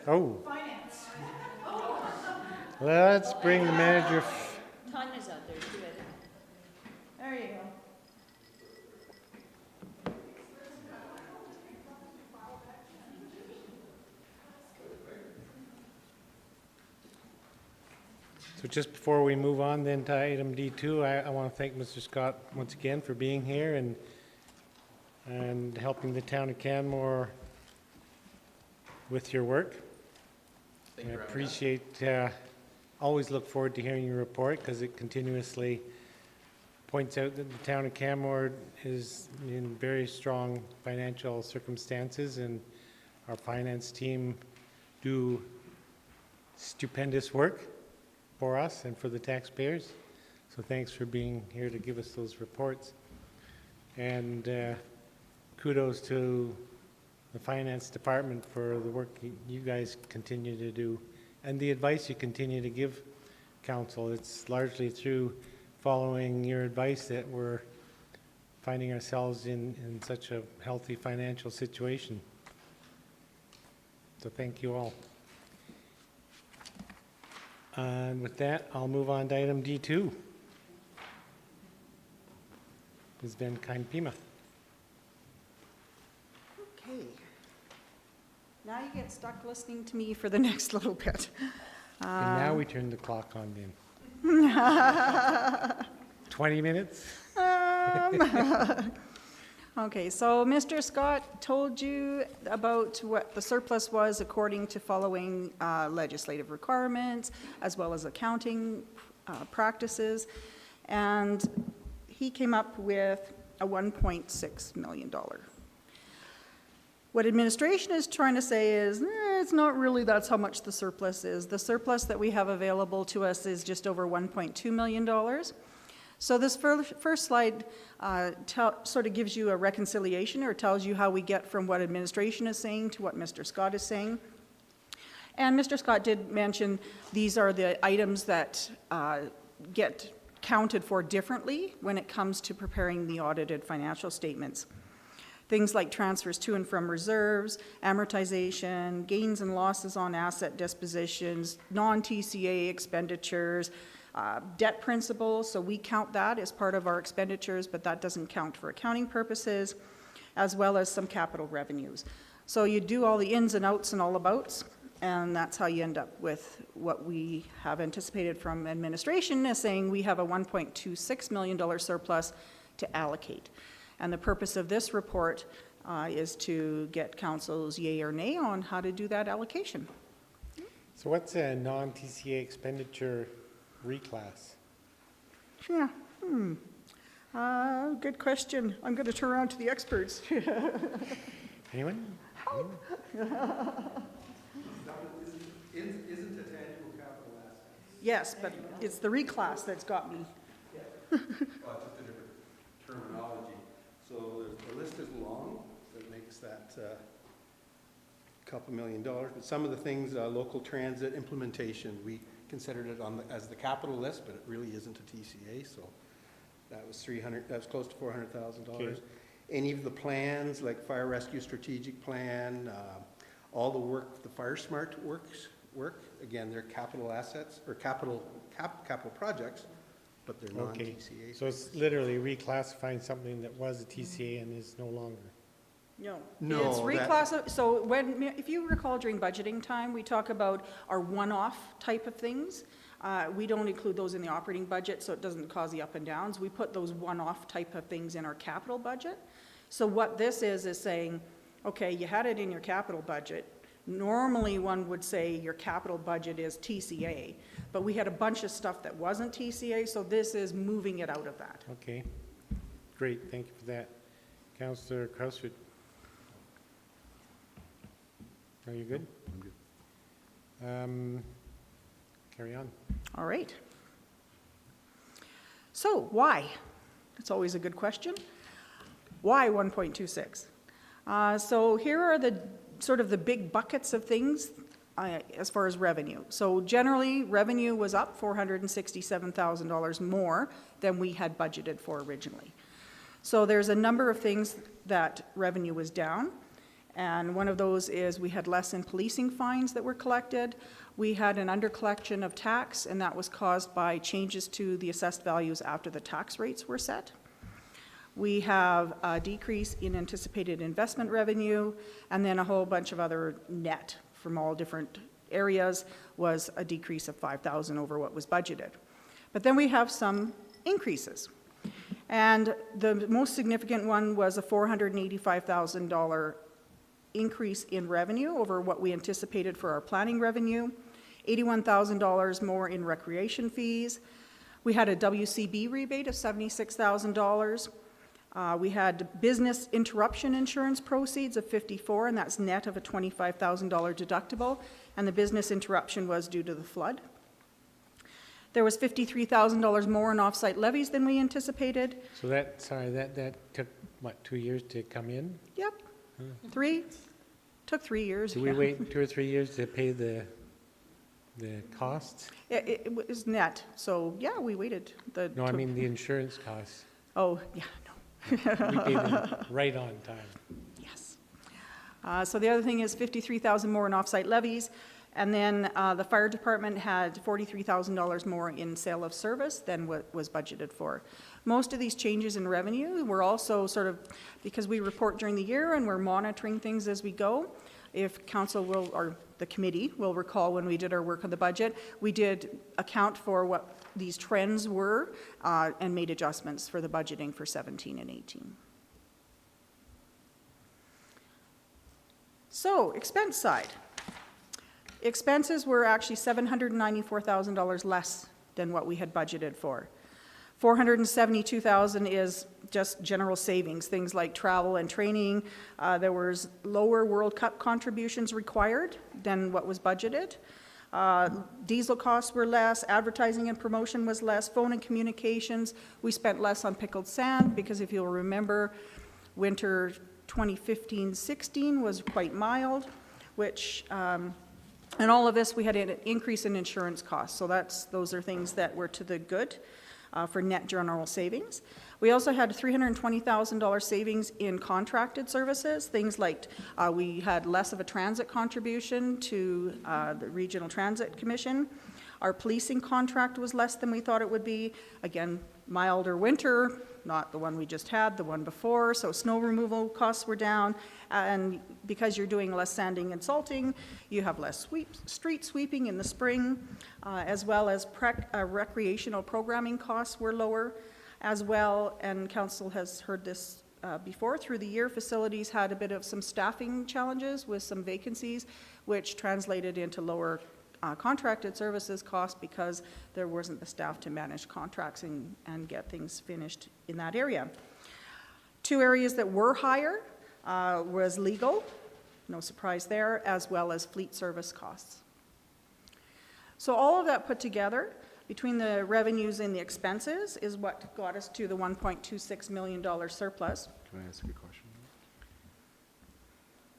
[SPEAKER 1] Oh. Let's bring the manager.
[SPEAKER 7] Tanya's out there too, I think.
[SPEAKER 3] There you go.
[SPEAKER 1] So just before we move on then to item D2, I want to thank Mr. Scott once again for being here and helping the town of Canmore with your work.
[SPEAKER 4] Thank
[SPEAKER 1] I
[SPEAKER 4] you for having us.
[SPEAKER 1] appreciate, always look forward to hearing your report because it continuously points out that the town of Canmore is in very strong financial circumstances, and our finance team do stupendous work for us and for the taxpayers. So thanks for being here to give us those reports. And kudos to the finance department for the work you guys continue to do and the advice you continue to give council. It's largely through following your advice that we're finding ourselves in such a healthy financial situation. So thank you all. And with that, I'll move on to item D2. Ms. Van Kine-Pima.
[SPEAKER 3] Okay. Now you get stuck listening to me for the next little bit.
[SPEAKER 1] And now we turn the clock on then. 20 minutes?
[SPEAKER 3] Okay, so Mr. Scott told you about what the surplus was according to following legislative requirements, as well as accounting practices, and he came up with a $1.6 million. What administration is trying to say is, it's not really that's how much the surplus is. The surplus that we have available to us is just over $1.2 million. So this first slide sort of gives you a reconciliation, or tells you how we get from what administration is saying to what Mr. Scott is saying. And Mr. Scott did mention these are the items that get counted for differently when it comes to preparing the audited financial statements. Things like transfers to and from reserves, amortization, gains and losses on asset dispositions, non-TCA expenditures, debt principal, so we count that as part of our expenditures, but that doesn't count for accounting purposes, as well as some capital revenues. So you do all the ins and outs and all abouts, and that's how you end up with what we have anticipated from administration as saying we have a $1.26 million surplus to allocate. And the purpose of this report is to get council's yay or nay on how to do that allocation.
[SPEAKER 1] So what's a non-TCA expenditure reclass?
[SPEAKER 3] Yeah, good question. I'm going to turn around to the experts.
[SPEAKER 1] Anyone?
[SPEAKER 8] Isn't a tangible capital asset?
[SPEAKER 3] Yes, but it's the reclass that's got me.
[SPEAKER 8] Well, it's just a different terminology. So the list is long, so it makes that couple $1 million. But some of the things, local transit implementation, we considered it as the capital list, but it really isn't a TCA, so that was close to $400,000.
[SPEAKER 1] Okay.
[SPEAKER 8] Any of the plans, like fire rescue strategic plan, all the work, the Fire Smart work, again, they're capital assets, or capital projects, but they're
[SPEAKER 1] Okay.
[SPEAKER 8] non-TCA.
[SPEAKER 1] So it's literally reclassifying something that was a TCA and is no longer.
[SPEAKER 3] No.
[SPEAKER 8] No,
[SPEAKER 3] It's
[SPEAKER 8] that-
[SPEAKER 3] reclass, so if you recall during budgeting time, we talk about our one-off type of things. We don't include those in the operating budget, so it doesn't cause the up and downs. We put those one-off type of things in our capital budget. So what this is saying, okay, you had it in your capital budget. Normally, one would say your capital budget is TCA, but we had a bunch of stuff that wasn't TCA, so this is moving it out of that.
[SPEAKER 1] Okay, great, thank you for that. Councillor Krausfeld. Are you good?
[SPEAKER 2] I'm good.
[SPEAKER 1] Carry on.
[SPEAKER 3] All right. So why? That's always a good question. Why 1.26? So here are the sort of the big buckets of things as far as revenue. So generally, revenue was up $467,000 more than we had budgeted for originally. So there's a number of things that revenue was down. And one of those is we had less in policing fines that were collected. We had an undercollection of tax, and that was caused by changes to the assessed values after the tax rates were set. We have a decrease in anticipated investment revenue, and then a whole bunch of other net from all different areas was a decrease of $5,000 over what was budgeted. But then we have some increases. And the most significant one was a $485,000 increase in revenue over what we anticipated for our planning revenue, $81,000 more in recreation fees. We had a WCB rebate of $76,000. We had business interruption insurance proceeds of $54,000, and that's net of a $25,000 deductible, and the business interruption was due to the flood. There was $53,000 more in off-site levies than we anticipated.
[SPEAKER 1] So that took, what, 2 years to come in?
[SPEAKER 3] Yep, took 3 years.
[SPEAKER 1] Do we
[SPEAKER 3] yeah.
[SPEAKER 1] wait 2 or 3 years to pay the costs?
[SPEAKER 3] It was net, so yeah, we waited.
[SPEAKER 1] No, I mean the insurance costs.
[SPEAKER 3] Oh, yeah, no.
[SPEAKER 1] We paid them right on time.
[SPEAKER 3] Yes. So the other thing is $53,000 more in off-site levies, and then the fire department had $43,000 more in sale of service than what was budgeted for. Most of these changes in revenue were also sort of, because we report during the year and we're monitoring things as we go, if council will, or the committee will recall when we did our work on the budget, we did account for what these trends were and made adjustments for the budgeting for 17 and 18. So, expense side. Expenses were actually $794,000 less than what we had budgeted for. $472,000 is just general savings, things like travel and training. There was lower World Cup contributions required than what was budgeted. Diesel costs were less, advertising and promotion was less, phone and communications. We spent less on pickled sand because if you'll remember, winter 2015-16 was quite mild, which, and all of this, we had an increase in insurance costs. So those are things that were to the good for net general savings. We also had $320,000 savings in contracted services, things like we had less of a transit contribution to the Regional Transit Commission. Our policing contract was less than we thought it would be. Again, milder winter, not the one we just had, the one before, so snow removal costs were down, and because you're doing less sanding and salting, you have less street sweeping in the spring, as well as recreational programming costs were lower as well, and council has heard this before. Through the year, facilities had a bit of some staffing challenges with some vacancies, which translated into lower contracted services cost because there wasn't the staff to manage contracts and get things finished in that area. Two areas that were higher was legal, no surprise there, as well as fleet service costs. So all of that put together, between the revenues and the expenses, is what got us to the $1.26 million surplus.
[SPEAKER 2] Can I ask a question?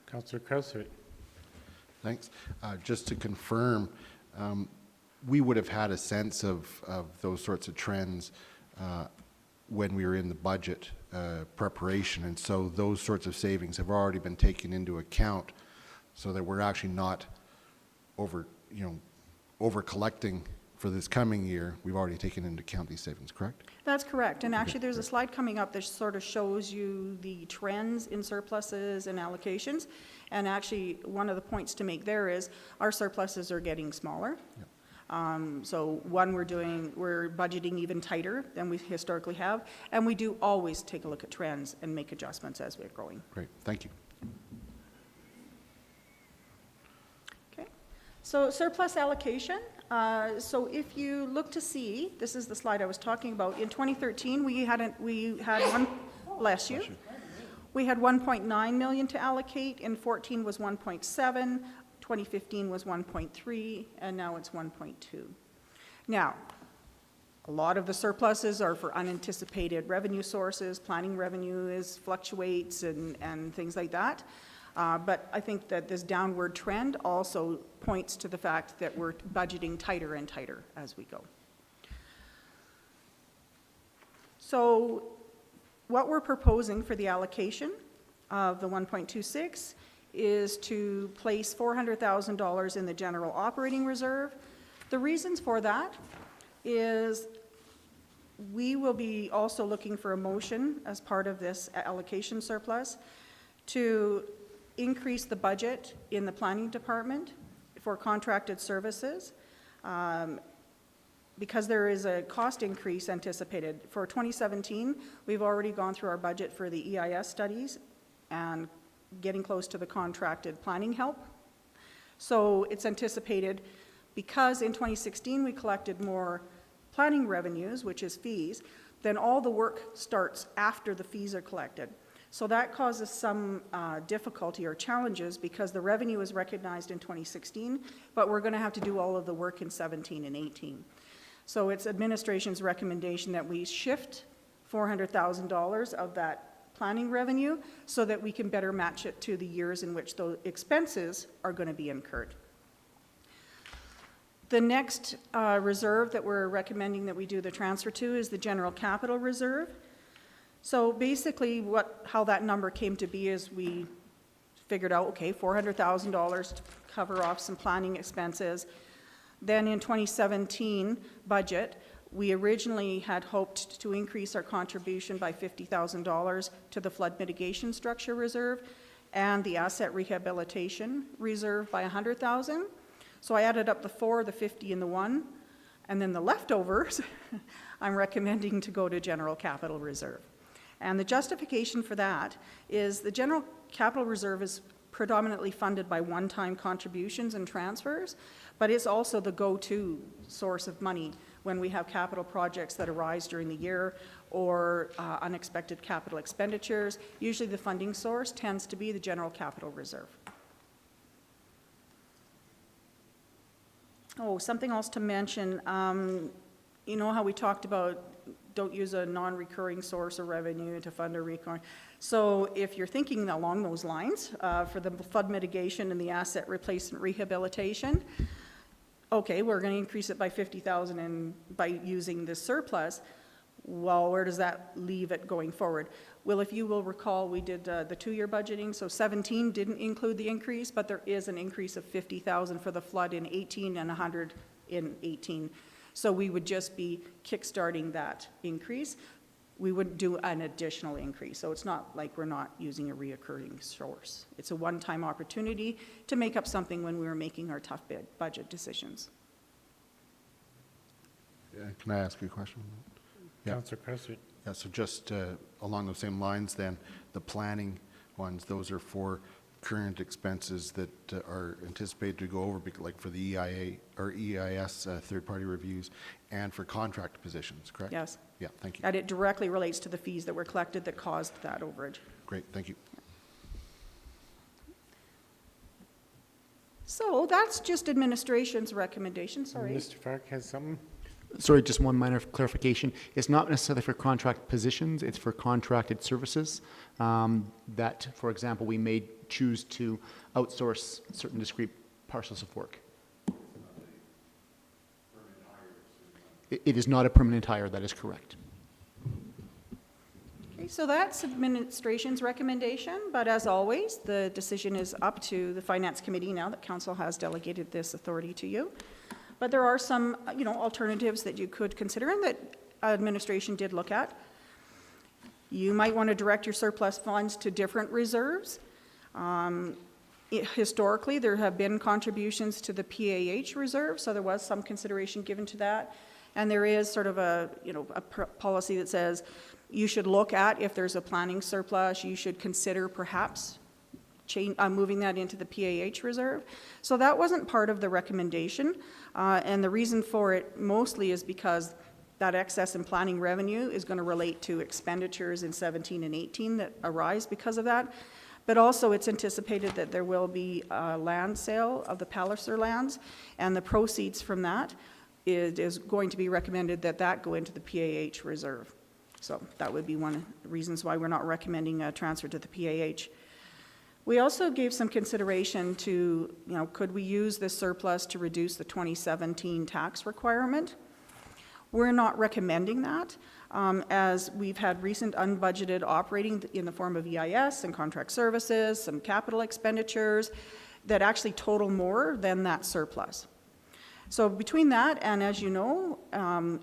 [SPEAKER 1] Councillor Krausert.
[SPEAKER 2] Thanks. Just to confirm, we would have had a sense of those sorts of trends when we were in the budget preparation, and so those sorts of savings have already been taken into account, so that we're actually not over collecting for this coming year. We've already taken into account these savings, correct?
[SPEAKER 3] That's correct, and actually there's a slide coming up that sort of shows you the trends in surpluses and allocations, and actually one of the points to make there is our surpluses are getting smaller.
[SPEAKER 2] Yep.
[SPEAKER 3] So one, we're budgeting even tighter than we historically have, and we do always take a look at trends and make adjustments as we're growing.
[SPEAKER 2] Great, thank you.
[SPEAKER 3] Okay, so surplus allocation. So if you look to see, this is the slide I was talking about. In 2013, we had one. Bless you. We had 1.9 million to allocate. In 14 was 1.7. 2015 was 1.3, and now it's 1.2. Now, a lot of the surpluses are for unanticipated revenue sources. Planning revenue fluctuates and things like that. But I think that this downward trend also points to the fact that we're budgeting tighter and tighter as we go. So what we're proposing for the allocation of the 1.26 is to place $400,000 in the general operating reserve. The reasons for that is we will be also looking for a motion as part of this allocation surplus to increase the budget in the planning department for contracted services, because there is a cost increase anticipated. For 2017, we've already gone through our budget for the EIS studies and getting close to the contracted planning help. So it's anticipated, because in 2016 we collected more planning revenues, which is fees, then all the work starts after the fees are collected. So that causes some difficulty or challenges, because the revenue is recognized in 2016, but we're going to have to do all of the work in 17 and 18. So it's administration's recommendation that we shift $400,000 of that planning revenue so that we can better match it to the years in which those expenses are going to be incurred. The next reserve that we're recommending that we do the transfer to is the general capital reserve. So basically how that number came to be is we figured out, okay, $400,000 to cover off some planning expenses. Then in 2017 budget, we originally had hoped to increase our contribution by $50,000 to the flood mitigation structure reserve and the asset rehabilitation reserve by $100,000. So I added up the 4, the 50, and the 1, and then the leftovers I'm recommending to go to general capital reserve. And the justification for that is the general capital reserve is predominantly funded by one-time contributions and transfers, but it's also the go-to source of money when we have capital projects that arise during the year or unexpected capital expenditures. Usually the funding source tends to be the general capital reserve. Oh, something else to mention. You know how we talked about don't use a non-recurring source of revenue to fund a recurring. So if you're thinking along those lines for the flood mitigation and the asset replacement rehabilitation, okay, we're going to increase it by $50,000 and by using this surplus. Well, where does that leave it going forward? Well, if you will recall, we did the 2-year budgeting, so 17 didn't include the increase, but there is an increase of $50,000 for the flood in 18 and 100 in 18. So we would just be kickstarting that increase. We wouldn't do an additional increase. So it's not like we're not using a reoccurring source. It's a one-time opportunity to make up something when we were making our tough budget decisions.
[SPEAKER 2] Can I ask you a question? Yeah.
[SPEAKER 1] Councillor Cressert.
[SPEAKER 2] Yeah, so just along those same lines then, the planning ones, those are for current expenses that are anticipated to go over, like for the EIA or EIS third-party reviews, and for contract positions, correct?
[SPEAKER 3] Yes.
[SPEAKER 2] Yeah, thank you.
[SPEAKER 3] And it directly relates to the fees that were collected that caused that overage.
[SPEAKER 2] Great, thank you.
[SPEAKER 3] So that's just administration's recommendation, sorry.
[SPEAKER 1] Mr. Fark has something?
[SPEAKER 9] Sorry, just one minor clarification. It's not necessarily for contract positions, it's for contracted services that, for example, we may choose to outsource certain discrete parcels of work. It is not a permanent hire, that is correct.
[SPEAKER 3] Okay, so that's administration's recommendation, but as always, the decision is up to the Finance Committee now that Council has delegated this authority to you. But there are some, alternatives that you could consider and that administration did look at. You might want to direct your surplus funds to different reserves. Historically, there have been contributions to the PAH reserve, so there was some consideration given to that. And there is sort of a policy that says you should look at if there's a planning surplus, you should consider perhaps moving that into the PAH reserve. So that wasn't part of the recommendation, and the reason for it mostly is because that excess in planning revenue is going to relate to expenditures in 17 and 18 that arise because of that. But also it's anticipated that there will be a land sale of the Palliser lands, and the proceeds from that is going to be recommended that go into the PAH reserve. So that would be one of the reasons why we're not recommending a transfer to the PAH. We also gave some consideration to, could we use this surplus to reduce the 2017 tax requirement? We're not recommending that, as we've had recent unbudgeted operating in the form of EIS and contract services, some capital expenditures that actually total more than that surplus. So between that, and as you know,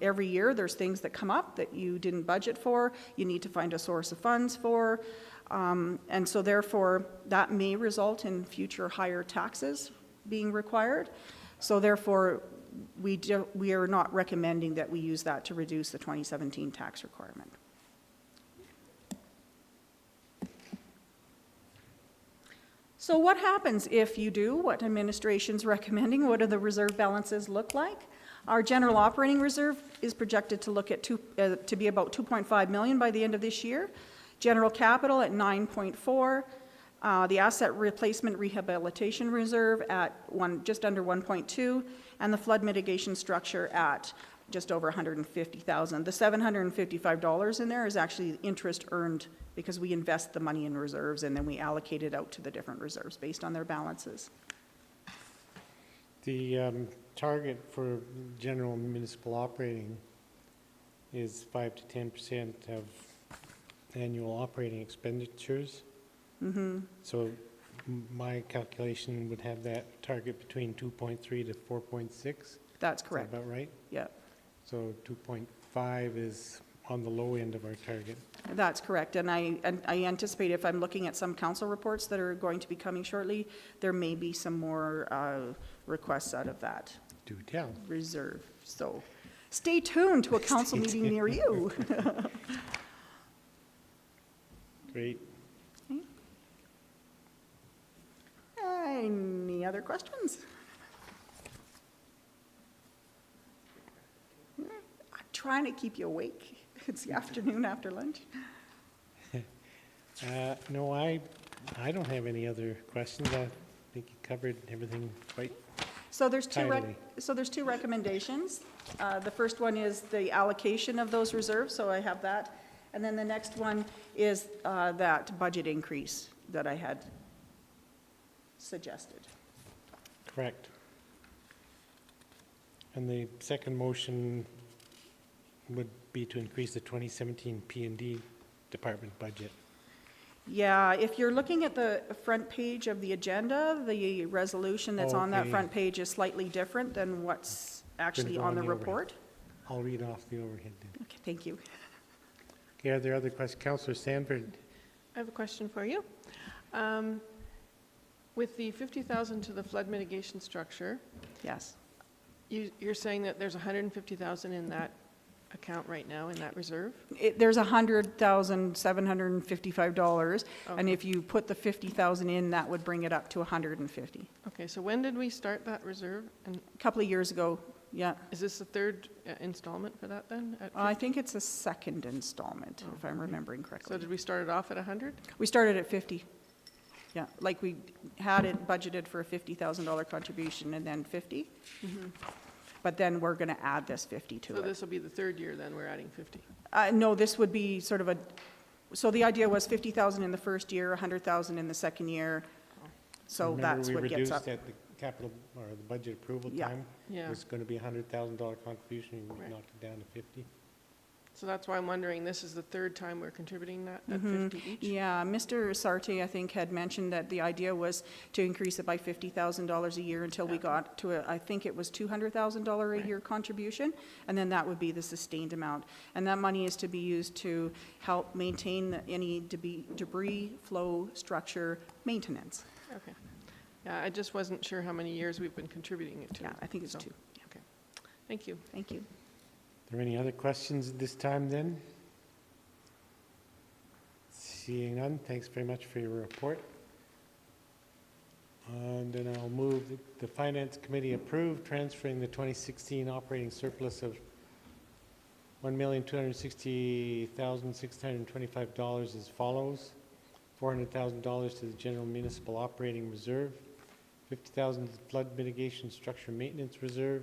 [SPEAKER 3] every year there's things that come up that you didn't budget for, you need to find a source of funds for, and so therefore that may result in future higher taxes being required. So therefore, we are not recommending that we use that to reduce the 2017 tax requirement. So what happens if you do what administration's recommending? What do the reserve balances look like? Our general operating reserve is projected to look at to be about 2.5 million by the end of this year. General capital at 9.4. The asset replacement rehabilitation reserve at just under 1.2, and the flood mitigation structure at just over 150,000. The $755 in there is actually interest earned because we invest the money in reserves and then we allocate it out to the different reserves based on their balances.
[SPEAKER 1] The target for general municipal operating is 5 to 10% of annual operating expenditures. So my calculation would have that target between 2.3 to 4.6.
[SPEAKER 3] That's
[SPEAKER 1] Is
[SPEAKER 3] correct.
[SPEAKER 1] that about right?
[SPEAKER 3] Yeah,
[SPEAKER 1] So 2.5 is on the low end of our target.
[SPEAKER 3] that's correct. And I anticipate if I'm looking at some council reports that are going to be coming shortly, there may be some more requests out of that
[SPEAKER 1] Do tell.
[SPEAKER 3] reserve. So stay tuned to a council meeting near you.
[SPEAKER 1] Great.
[SPEAKER 3] Any other questions? I'm trying to keep you awake. It's the afternoon after lunch.
[SPEAKER 1] No, I don't have any other questions. I think you covered everything quite.
[SPEAKER 3] So there's
[SPEAKER 1] Kindly.
[SPEAKER 3] two recommendations. The first one is the allocation of those reserves, so I have that. And then the next one is that budget increase that I had suggested.
[SPEAKER 1] Correct. And the second motion would be to increase the 2017 P&D department budget.
[SPEAKER 3] Yeah, if you're looking at the front page of the agenda, the resolution that's on that
[SPEAKER 1] Okay.
[SPEAKER 3] front page is slightly different than what's actually
[SPEAKER 1] go
[SPEAKER 3] on
[SPEAKER 1] on
[SPEAKER 3] the
[SPEAKER 1] the overhead.
[SPEAKER 3] report.
[SPEAKER 1] I'll read off the overhead then.
[SPEAKER 3] Okay, thank you.
[SPEAKER 1] Okay, are there other questions? Councillor Sanford?
[SPEAKER 6] I have a question for you. With the 50,000 to the flood mitigation structure,
[SPEAKER 3] Yes.
[SPEAKER 6] you're saying that there's 150,000 in that account right now, in that reserve?
[SPEAKER 3] There's $100,755, and
[SPEAKER 6] Okay.
[SPEAKER 3] if you put the 50,000 in, that would bring it up to 150.
[SPEAKER 6] Okay, so when did we start that reserve? And
[SPEAKER 3] A couple of years ago, yeah.
[SPEAKER 6] is this the third installment for that then? At
[SPEAKER 3] I think it's a second installment, if I'm remembering
[SPEAKER 6] So
[SPEAKER 3] correctly.
[SPEAKER 6] did we start it off at 100?
[SPEAKER 3] We started at 50. Yeah, like we had it budgeted for a $50,000 contribution and then 50. But then we're going to add this 50 to
[SPEAKER 6] So
[SPEAKER 3] it.
[SPEAKER 6] this will be the third year then, we're adding 50?
[SPEAKER 3] No, this would be sort of so the idea was 50,000 in the first year, 100,000 in the second year. So
[SPEAKER 1] Remember
[SPEAKER 3] that's
[SPEAKER 1] we
[SPEAKER 3] what gets
[SPEAKER 1] reduced
[SPEAKER 3] up.
[SPEAKER 1] at the capital, or the budget approval
[SPEAKER 3] Yeah.
[SPEAKER 1] time?
[SPEAKER 6] Yeah.
[SPEAKER 1] It was going to be a $100,000 contribution, we
[SPEAKER 6] Right.
[SPEAKER 1] knocked it down to 50.
[SPEAKER 6] So that's why I'm wondering, this is the third time we're contributing that, at 50 each?
[SPEAKER 3] Yeah, Mr. Sarte, I think, had mentioned that the idea was to increase it by $50,000 a year until we
[SPEAKER 6] Yeah.
[SPEAKER 3] got to, I think it was $200,000 a year contribution, and then that would be the sustained amount. And that money is to be used to help maintain any debris flow structure maintenance.
[SPEAKER 6] Okay. Yeah, I just wasn't sure how many years we've been contributing it to.
[SPEAKER 3] Yeah, I think it's
[SPEAKER 6] So,
[SPEAKER 3] 2.
[SPEAKER 6] Okay. Thank you.
[SPEAKER 3] Thank you.
[SPEAKER 1] Are there any other questions at this time then? Seeing none, thanks very much for your report. And then I'll move that the Finance Committee approve transferring the 2016 operating surplus of $1,260,625 as follows. $400,000 to the General Municipal Operating Reserve, $50,000 to the Flood Mitigation Structure Maintenance Reserve,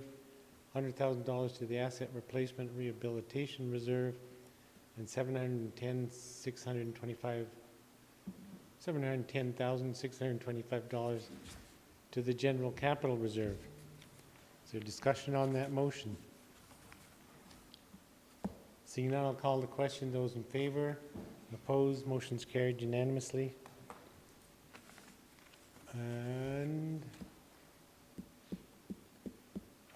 [SPEAKER 1] $100,000 to the Asset Replacement Rehabilitation Reserve, and $710,625 to the General Capital Reserve. Is there discussion on that motion? Seeing none, I'll call the question. Those in favor? Opposed? Motion's carried unanimously. And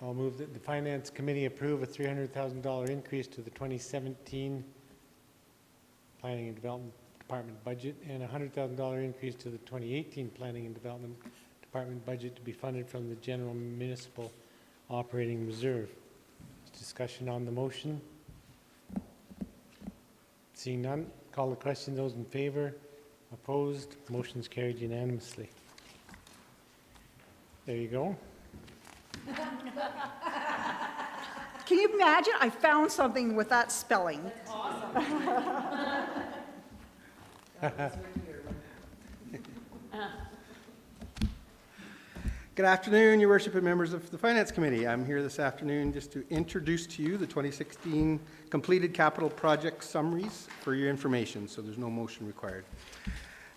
[SPEAKER 1] I'll move that the Finance Committee approve a $300,000 increase to the 2017 Planning and Development Department budget and a $100,000 increase to the 2018 Planning and Development Department budget to be funded from the General Municipal Operating Reserve. Discussion on the motion. Seeing none, call the question. Those in favor? Opposed? Motion's carried unanimously. There you go.
[SPEAKER 3] Can you imagine? I found something with that spelling.
[SPEAKER 8] Good afternoon, your worship and members of the Finance Committee. I'm here this afternoon just to introduce to you the 2016 completed capital project summaries for your information, so there's no motion required.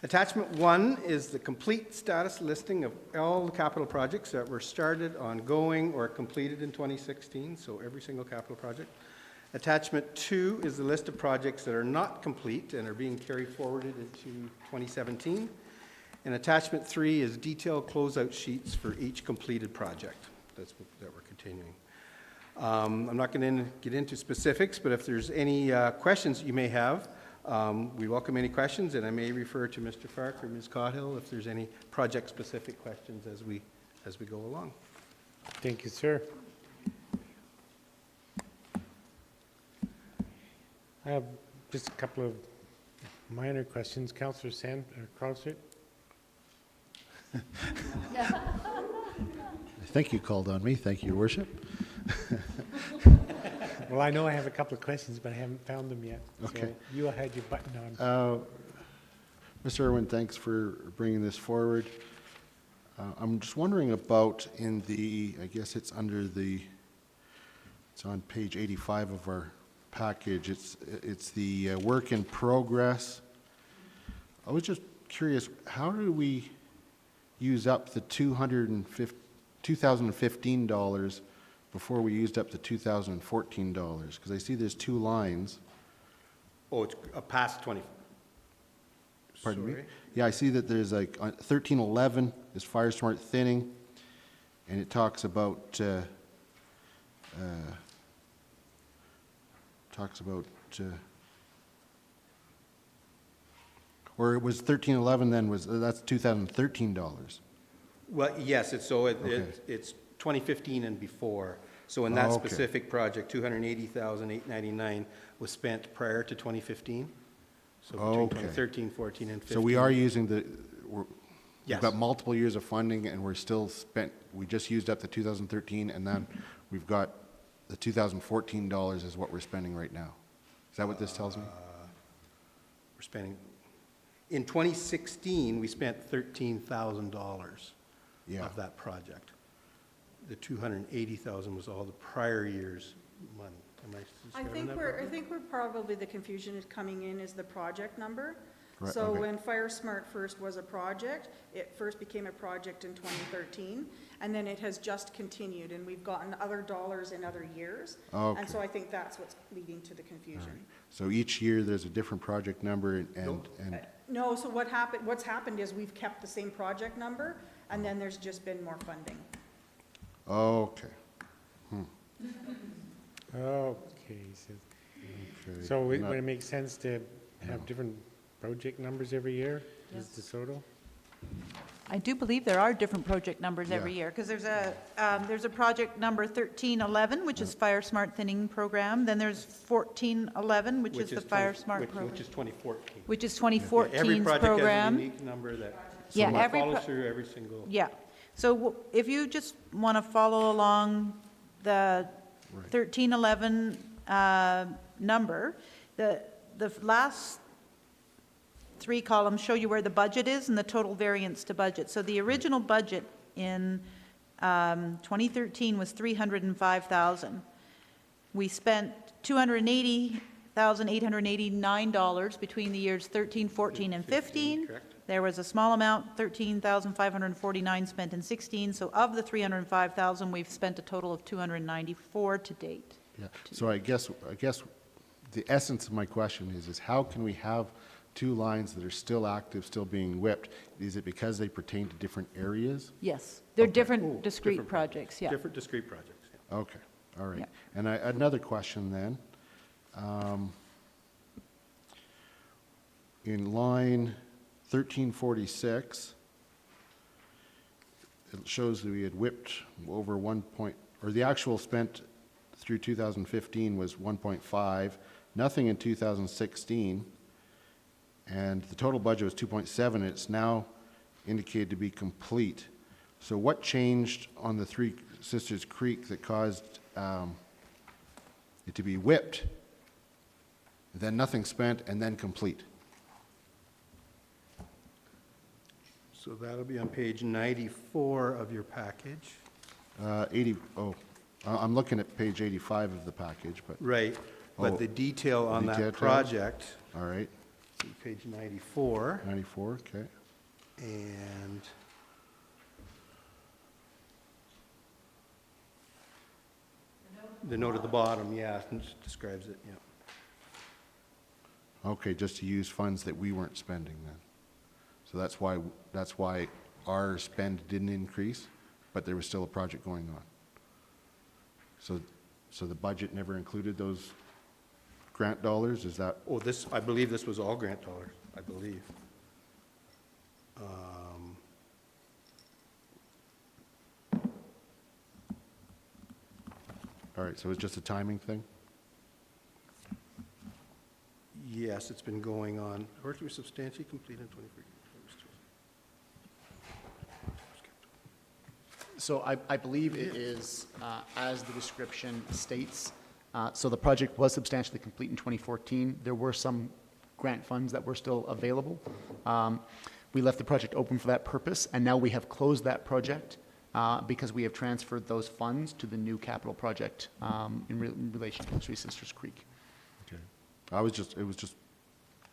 [SPEAKER 8] Attachment 1 is the complete status listing of all the capital projects that were started, ongoing, or completed in 2016, so every single capital project. Attachment 2 is the list of projects that are not complete and are being carried forward into 2017. And attachment 3 is detailed closeout sheets for each completed project that we're continuing. I'm not going to get into specifics, but if there's any questions you may have, we welcome any questions, and I may refer to Mr. Fark or Ms. Cothill if there's any project-specific questions as we go along.
[SPEAKER 1] Thank you, sir. I have just a couple of minor questions. Councillor Crowther?
[SPEAKER 2] I think you called on me. Thank you, Your Worship.
[SPEAKER 1] Well, I know I have a couple of questions, but I haven't found them yet.
[SPEAKER 2] Okay.
[SPEAKER 1] So you had your button on.
[SPEAKER 2] Mr. Irwin, thanks for bringing this forward. I'm just wondering about in the, I guess it's under the, it's on page 85 of our package. It's the work in progress. I was just curious, how do we use up the $2015 before we used up the $2014? Because I see there's two lines.
[SPEAKER 8] Oh, it's past 20.
[SPEAKER 2] Pardon me?
[SPEAKER 8] Sorry.
[SPEAKER 2] Yeah, I see that there's like 1311 is fire smart thinning, and it talks about or it was 1311 then was that's $2013.
[SPEAKER 8] Well, yes, it's 2015 and before. So in that
[SPEAKER 2] Oh, okay.
[SPEAKER 8] specific project, $280,899 was spent prior to 2015. So between
[SPEAKER 2] Okay.
[SPEAKER 8] 2013, 14, and 15.
[SPEAKER 2] So we are using we've
[SPEAKER 8] Yes.
[SPEAKER 2] got multiple years of funding, and we're still we just used up the 2013, and then we've got the $2014 is what we're spending right now. Is that what this tells me?
[SPEAKER 8] We're spending, in 2016, we spent $13,000
[SPEAKER 2] Yeah.
[SPEAKER 8] of that project. The $280,000 was all the prior year's money. Am I
[SPEAKER 3] I
[SPEAKER 8] describing
[SPEAKER 3] think
[SPEAKER 8] that
[SPEAKER 3] we're,
[SPEAKER 8] properly?
[SPEAKER 3] probably the confusion is coming in is the project number.
[SPEAKER 2] Right,
[SPEAKER 3] So
[SPEAKER 2] okay.
[SPEAKER 3] when Fire Smart first was a project, it first became a project in 2013, and then it has just continued, and we've gotten other dollars in other years.
[SPEAKER 2] Okay.
[SPEAKER 3] And so I think that's what's leading to the confusion.
[SPEAKER 2] So each year, there's a different project number, and
[SPEAKER 3] No, so what's happened is we've kept the same project number, and then there's just been more funding.
[SPEAKER 2] okay.
[SPEAKER 1] Okay, he says.
[SPEAKER 2] Okay.
[SPEAKER 1] So would
[SPEAKER 2] Not-
[SPEAKER 1] it make sense to have different project numbers every year? Is the total?
[SPEAKER 10] I do believe there are different project numbers every
[SPEAKER 2] Yeah.
[SPEAKER 10] year, because there's a project number 1311, which is Fire Smart Thinning Program, then there's 1411, which is the Fire Smart Program,
[SPEAKER 8] Which is 2014.
[SPEAKER 10] which is
[SPEAKER 8] Every
[SPEAKER 10] 2014's
[SPEAKER 8] project has a
[SPEAKER 10] program.
[SPEAKER 8] unique number that
[SPEAKER 10] Yeah, every
[SPEAKER 8] follows
[SPEAKER 10] pro-
[SPEAKER 8] through every single.
[SPEAKER 10] Yeah, so if you just want to follow along the 1311 number, the last three columns show you where the budget is and the total variance to budget. So the original budget in 2013 was $305,000. We spent $280,889 between the years 13, 14, and 15.
[SPEAKER 8] Correct.
[SPEAKER 10] There was a small amount, $13,549 spent in 16. So of the $305,000, we've spent a total of $294 to date.
[SPEAKER 2] Yeah, so I guess the essence of my question is how can we have two lines that are still active, still being whipped? Is it because they pertain to different areas?
[SPEAKER 10] Yes, they're
[SPEAKER 2] Okay.
[SPEAKER 10] different discrete
[SPEAKER 8] different
[SPEAKER 10] projects, yeah.
[SPEAKER 8] Different discrete projects, yeah.
[SPEAKER 2] Okay, all right.
[SPEAKER 10] Yeah.
[SPEAKER 2] And another question then. In line 1346, it shows that we had whipped over the actual spent through 2015 was 1.5, nothing in 2016, and the total budget was 2.7, and it's now indicated to be complete. So what changed on the Three Sisters Creek that caused it to be whipped, then nothing spent, and then complete?
[SPEAKER 8] So that'll be on page 94 of your package.
[SPEAKER 2] I'm looking at page 85 of the package, but,
[SPEAKER 8] Right,
[SPEAKER 2] Oh,
[SPEAKER 8] but the detail on
[SPEAKER 2] the
[SPEAKER 8] that
[SPEAKER 2] details?
[SPEAKER 8] project,
[SPEAKER 2] all right,
[SPEAKER 8] see page 94,
[SPEAKER 2] 94, okay.
[SPEAKER 8] and the note at the bottom, yeah, describes it, yeah.
[SPEAKER 2] Okay, just to use funds that we weren't spending then. So that's why our spend didn't increase, but there was still a project going on. So the budget never included those grant dollars, is that?
[SPEAKER 8] Oh, I believe this was all grant dollars, I believe.
[SPEAKER 2] All right, so it's just a timing thing?
[SPEAKER 8] Yes, it's been going on. Work was substantially completed in 23.
[SPEAKER 9] So I believe it is, as the description states, so the project was substantially complete in 2014. There were some grant funds that were still available. We left the project open for that purpose, and now we have closed that project because we have transferred those funds to the new capital project in relation to Three Sisters Creek.
[SPEAKER 2] Okay. It was just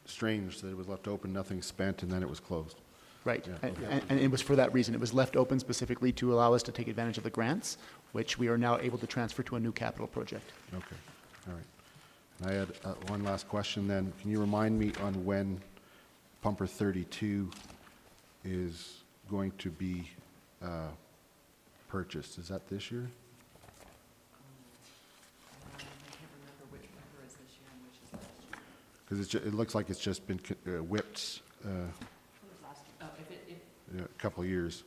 [SPEAKER 2] strange that it was left open, nothing spent, and then it was closed.
[SPEAKER 9] Right,
[SPEAKER 2] Yeah.
[SPEAKER 9] and it was for that reason. It was left open specifically to allow us to take advantage of the grants, which we are now able to transfer to a new capital project.
[SPEAKER 2] Okay, all right. And I had one last question then. Can you remind me on when pumper 32 is going to be purchased? Is that this year? Because it looks like it's just been whipped a couple of years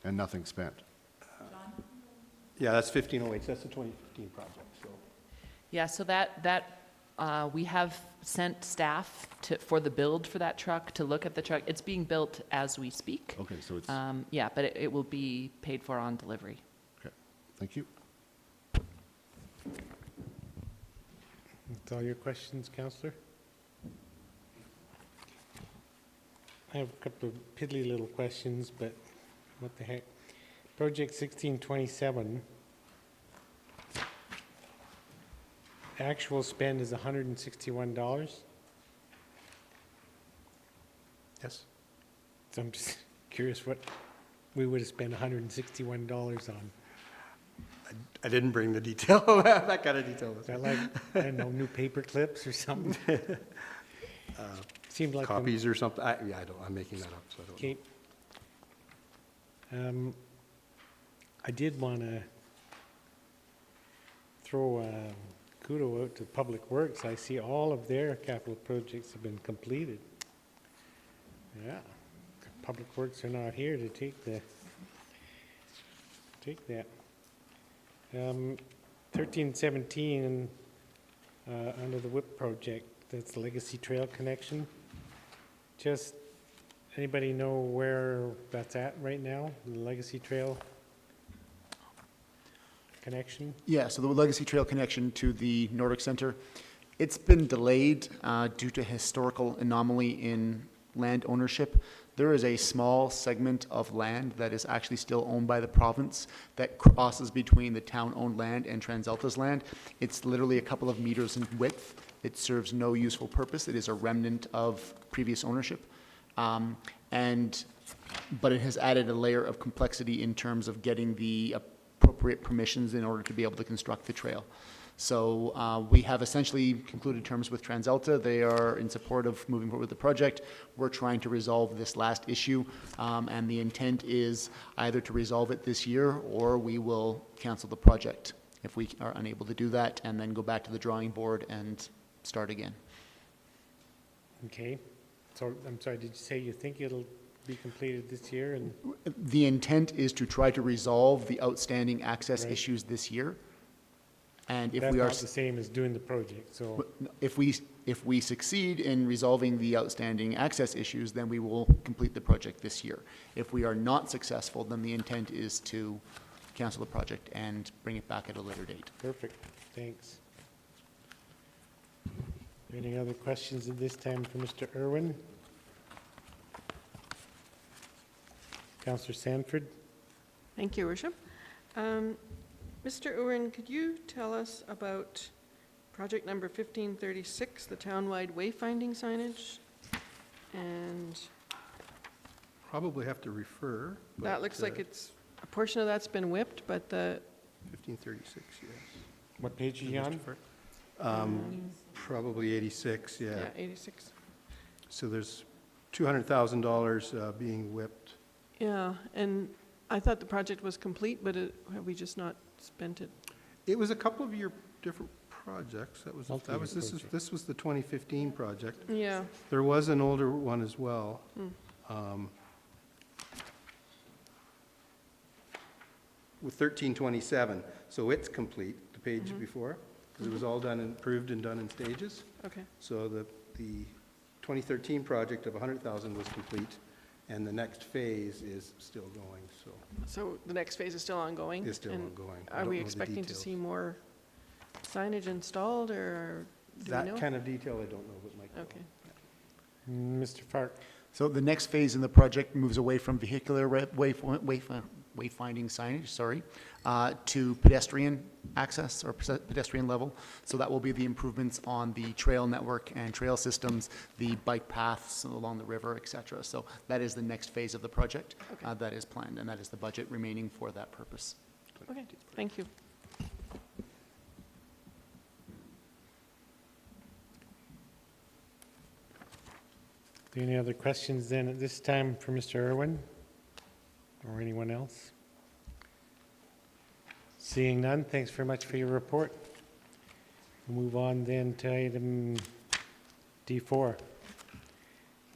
[SPEAKER 2] and nothing spent.
[SPEAKER 8] Yeah, that's 1508, that's the 2015 project, so.
[SPEAKER 11] Yeah, so we have sent staff for the build for that truck to look at the truck. It's being built as we speak.
[SPEAKER 2] Okay, so it's,
[SPEAKER 11] Yeah, but it will be paid for on delivery.
[SPEAKER 2] okay, thank you.
[SPEAKER 1] That's all your questions, Counselor? I have a couple of piddly little questions, but what the heck? Project 1627. Actual spend is $161.
[SPEAKER 8] Yes.
[SPEAKER 1] So I'm just curious what we would have spent $161 on.
[SPEAKER 8] I didn't bring the detail, that kind of detail.
[SPEAKER 1] Is that like, I don't know, new paper clips or something? Seemed like.
[SPEAKER 8] Copies or something, I'm making that up, so I don't know.
[SPEAKER 1] Okay. I did want to throw a kudo out to Public Works. I see all of their capital projects have been completed. Yeah. Public Works are not here to take that. 1317, under the WIP project, that's the Legacy Trail connection. Just, anybody know where that's at right now, the Legacy Trail connection?
[SPEAKER 9] Yeah, so the Legacy Trail connection to the Nordic Center, it's been delayed due to historical anomaly in land ownership. There is a small segment of land that is actually still owned by the province that crosses between the town-owned land and TransAlta's land. It's literally a couple of meters in width. It serves no useful purpose. It is a remnant of previous ownership. But it has added a layer of complexity in terms of getting the appropriate permissions in order to be able to construct the trail. So we have essentially concluded terms with TransAlta. They are in support of moving forward with the project. We're trying to resolve this last issue, and the intent is either to resolve it this year, or we will cancel the project if we are unable to do that, and then go back to the drawing board and start again.
[SPEAKER 1] Okay. So, I'm sorry, did you say you think it'll be completed this year? And
[SPEAKER 9] The intent is to try to resolve the outstanding access
[SPEAKER 1] Right.
[SPEAKER 9] issues this year. And if
[SPEAKER 1] that's
[SPEAKER 9] we are,
[SPEAKER 1] not the same as doing the project, so,
[SPEAKER 9] if we succeed in resolving the outstanding access issues, then we will complete the project this year. If we are not successful, then the intent is to cancel the project and bring it back at a later date.
[SPEAKER 1] perfect, thanks. Any other questions at this time for Mr. Irwin? Counselor Sanford?
[SPEAKER 6] Thank you, Your Worship. Mr. Uren, could you tell us about project number 1536, the townwide wayfinding signage? And
[SPEAKER 8] Probably have to refer.
[SPEAKER 6] that
[SPEAKER 8] but,
[SPEAKER 6] looks like it's, a portion of that's been whipped, but the,
[SPEAKER 8] 1536, yes.
[SPEAKER 1] What page are you on?
[SPEAKER 8] Probably 86, yeah.
[SPEAKER 6] yeah, 86.
[SPEAKER 8] So there's $200,000 being whipped.
[SPEAKER 6] Yeah, and I thought the project was complete, but have we just not spent it?
[SPEAKER 8] It was a couple of your different projects.
[SPEAKER 1] Multi-year
[SPEAKER 8] This was the 2015 project.
[SPEAKER 6] Yeah.
[SPEAKER 8] There was an older one as well. With 1327, so it's complete, the page before, because it was all done and approved and done in stages.
[SPEAKER 6] Okay.
[SPEAKER 8] So the 2013 project of 100,000 was complete, and the next phase is still going, so
[SPEAKER 6] So the next phase is still ongoing?
[SPEAKER 8] it's still
[SPEAKER 6] and
[SPEAKER 8] ongoing. I
[SPEAKER 6] Are
[SPEAKER 8] don't
[SPEAKER 6] we
[SPEAKER 8] know the
[SPEAKER 6] expecting to
[SPEAKER 8] details.
[SPEAKER 6] see more signage installed, or do we
[SPEAKER 8] That
[SPEAKER 6] know?
[SPEAKER 8] kind of detail I don't know, but Mike. will.
[SPEAKER 6] Okay.
[SPEAKER 1] Mr. Fark?
[SPEAKER 9] So the next phase in the project moves away from vehicular wayfinding signage, to pedestrian access or pedestrian level. So that will be the improvements on the trail network and trail systems, the bike paths along the river, et cetera. So that is the next phase of the project
[SPEAKER 6] Okay.
[SPEAKER 9] that is planned, and that is the budget remaining for that purpose.
[SPEAKER 6] Okay, thank you.
[SPEAKER 1] Any other questions then at this time for Mr. Irwin? Or anyone else? Seeing none, thanks very much for your report. We'll move on then to item D4.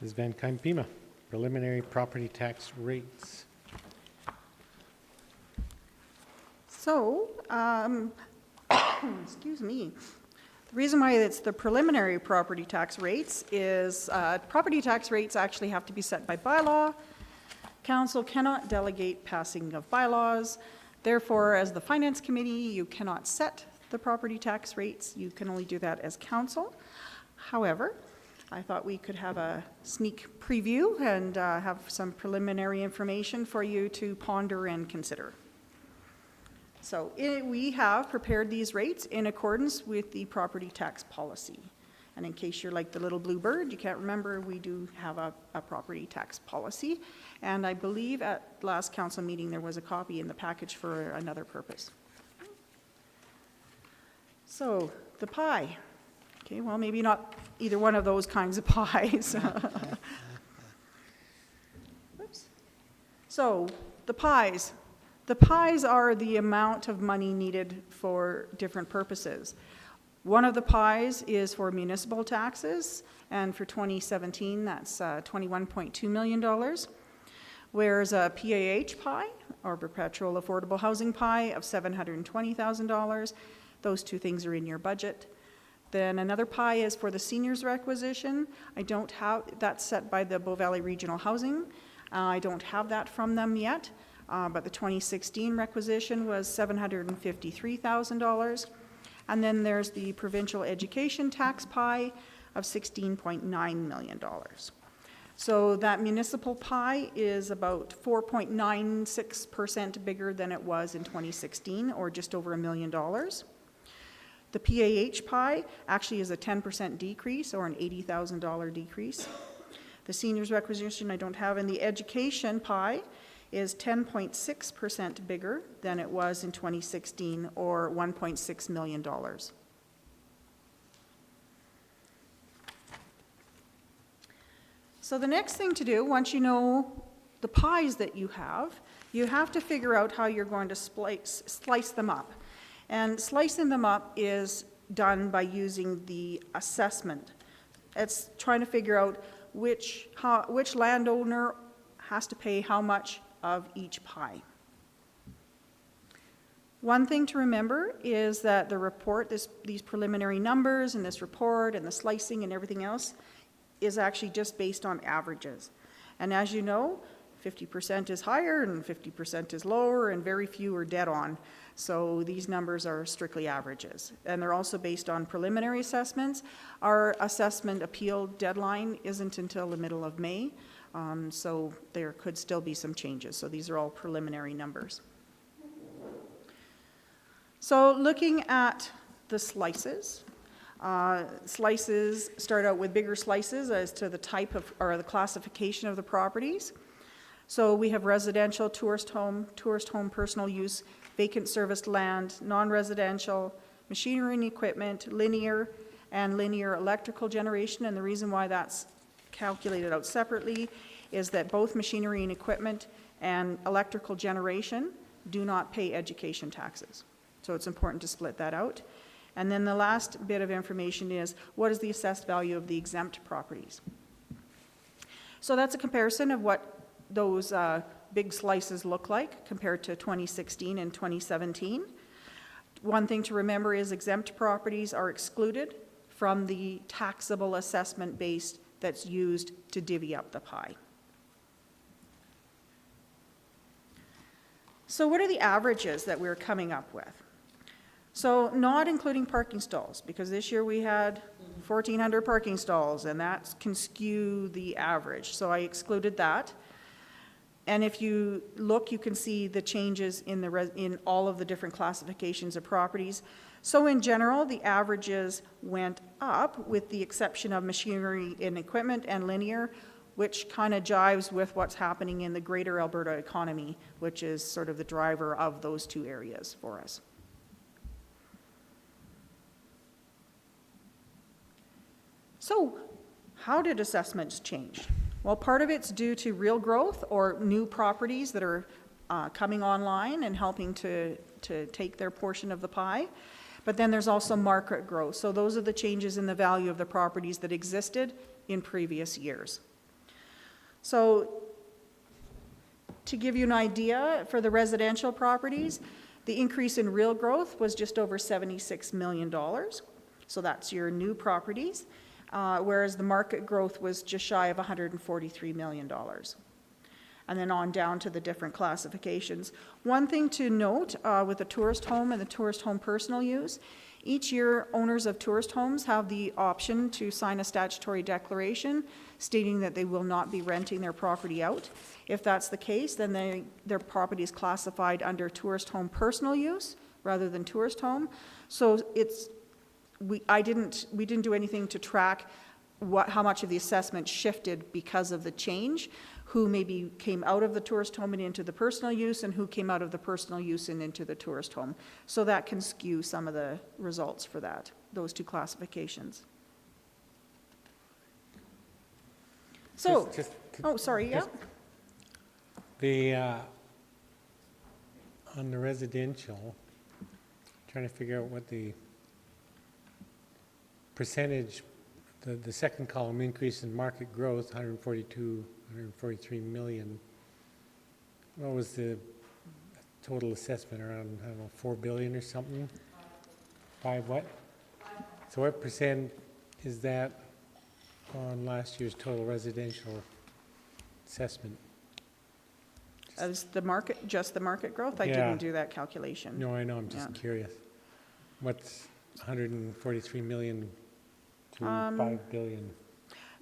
[SPEAKER 1] This is Van Pima, preliminary property tax rates.
[SPEAKER 3] So, excuse me. The reason why it's the preliminary property tax rates is property tax rates actually have to be set by bylaw. Council cannot delegate passing of bylaws. Therefore, as the Finance Committee, you cannot set the property tax rates. You can only do that as council. However, I thought we could have a sneak preview and have some preliminary information for you to ponder and consider. So we have prepared these rates in accordance with the property tax policy. And in case you're like the little blue bird, you can't remember, we do have a property tax policy. And I believe at last council meeting, there was a copy in the package for another purpose. So the pie. Okay, well, maybe not either one of those kinds of pies. Oops. So the pies. The pies are the amount of money needed for different purposes. One of the pies is for municipal taxes, and for 2017, that's $21.2 million. Whereas a PAH pie, or perpetual affordable housing pie, of $720,000. Those two things are in your budget. Then another pie is for the seniors requisition. I don't have, that's set by the Bow Valley Regional Housing. I don't have that from them yet. But the 2016 requisition was $753,000. And then there's the provincial education tax pie of $16.9 million. So that municipal pie is about 4.96% bigger than it was in 2016, or just over $1 million. The PAH pie actually is a 10% decrease, or an $80,000 decrease. The seniors requisition I don't have, and the education pie is 10.6% bigger than it was in 2016, or $1.6 million. So the next thing to do, once you know the pies that you have to figure out how you're going to slice them up. And slicing them up is done by using the assessment. It's trying to figure out which landowner has to pay how much of each pie. One thing to remember is that the report, these preliminary numbers and this report and the slicing and everything else is actually just based on averages. And as you know, 50% is higher and 50% is lower, and very few are dead on. So these numbers are strictly averages. And they're also based on preliminary assessments. Our assessment appeal deadline isn't until the middle of May, so there could still be some changes. So these are all preliminary numbers. So looking at the slices, slices start out with bigger slices as to the type of, or the classification of the properties. So we have residential, tourist home, personal use, vacant serviced land, non-residential, machinery and equipment, linear, and linear electrical generation. And the reason why that's calculated out separately is that both machinery and equipment and electrical generation do not pay education taxes. So it's important to split that out. And then the last bit of information is, what is the assessed value of the exempt properties? So that's a comparison of what those big slices look like compared to 2016 and 2017. One thing to remember is exempt properties are excluded from the taxable assessment base that's used to divvy up the pie. So what are the averages that we're coming up with? So not including parking stalls, because this year we had 1,400 parking stalls, and that can skew the average. So I excluded that. And if you look, you can see the changes in all of the different classifications of properties. So in general, the averages went up, with the exception of machinery and equipment and linear, which kind of jives with what's happening in the greater Alberta economy, which is sort of the driver of those two areas for us. So how did assessments change? Well, part of it's due to real growth or new properties that are coming online and helping to take their portion of the pie. But then there's also market growth. So those are the changes in the value of the properties that existed in previous years. So to give you an idea, for the residential properties, the increase in real growth was just over $76 million. So that's your new properties. Whereas the market growth was just shy of $143 million. And then on down to the different classifications. One thing to note with the tourist home and the tourist home personal use, each year owners of tourist homes have the option to sign a statutory declaration stating that they will not be renting their property out. If that's the case, then their property is classified under tourist home personal use rather than tourist home. So we didn't do anything to track how much of the assessment shifted because of the change, who maybe came out of the tourist home and into the personal use, and who came out of the personal use and into the tourist home. So that can skew some of the results for those two classifications. So, oh, sorry, yeah.
[SPEAKER 1] On the residential, trying to figure out what the percentage, the second column, increase in market growth, 143 million. What was the total assessment, around, I don't know, 4 billion or something? 5 what? So what percent is that on last year's total residential assessment?
[SPEAKER 3] As just the market growth? I
[SPEAKER 1] Yeah.
[SPEAKER 3] didn't do that calculation.
[SPEAKER 1] No, I know, I'm just
[SPEAKER 3] Yeah.
[SPEAKER 1] curious. What's 143 million to 5 billion?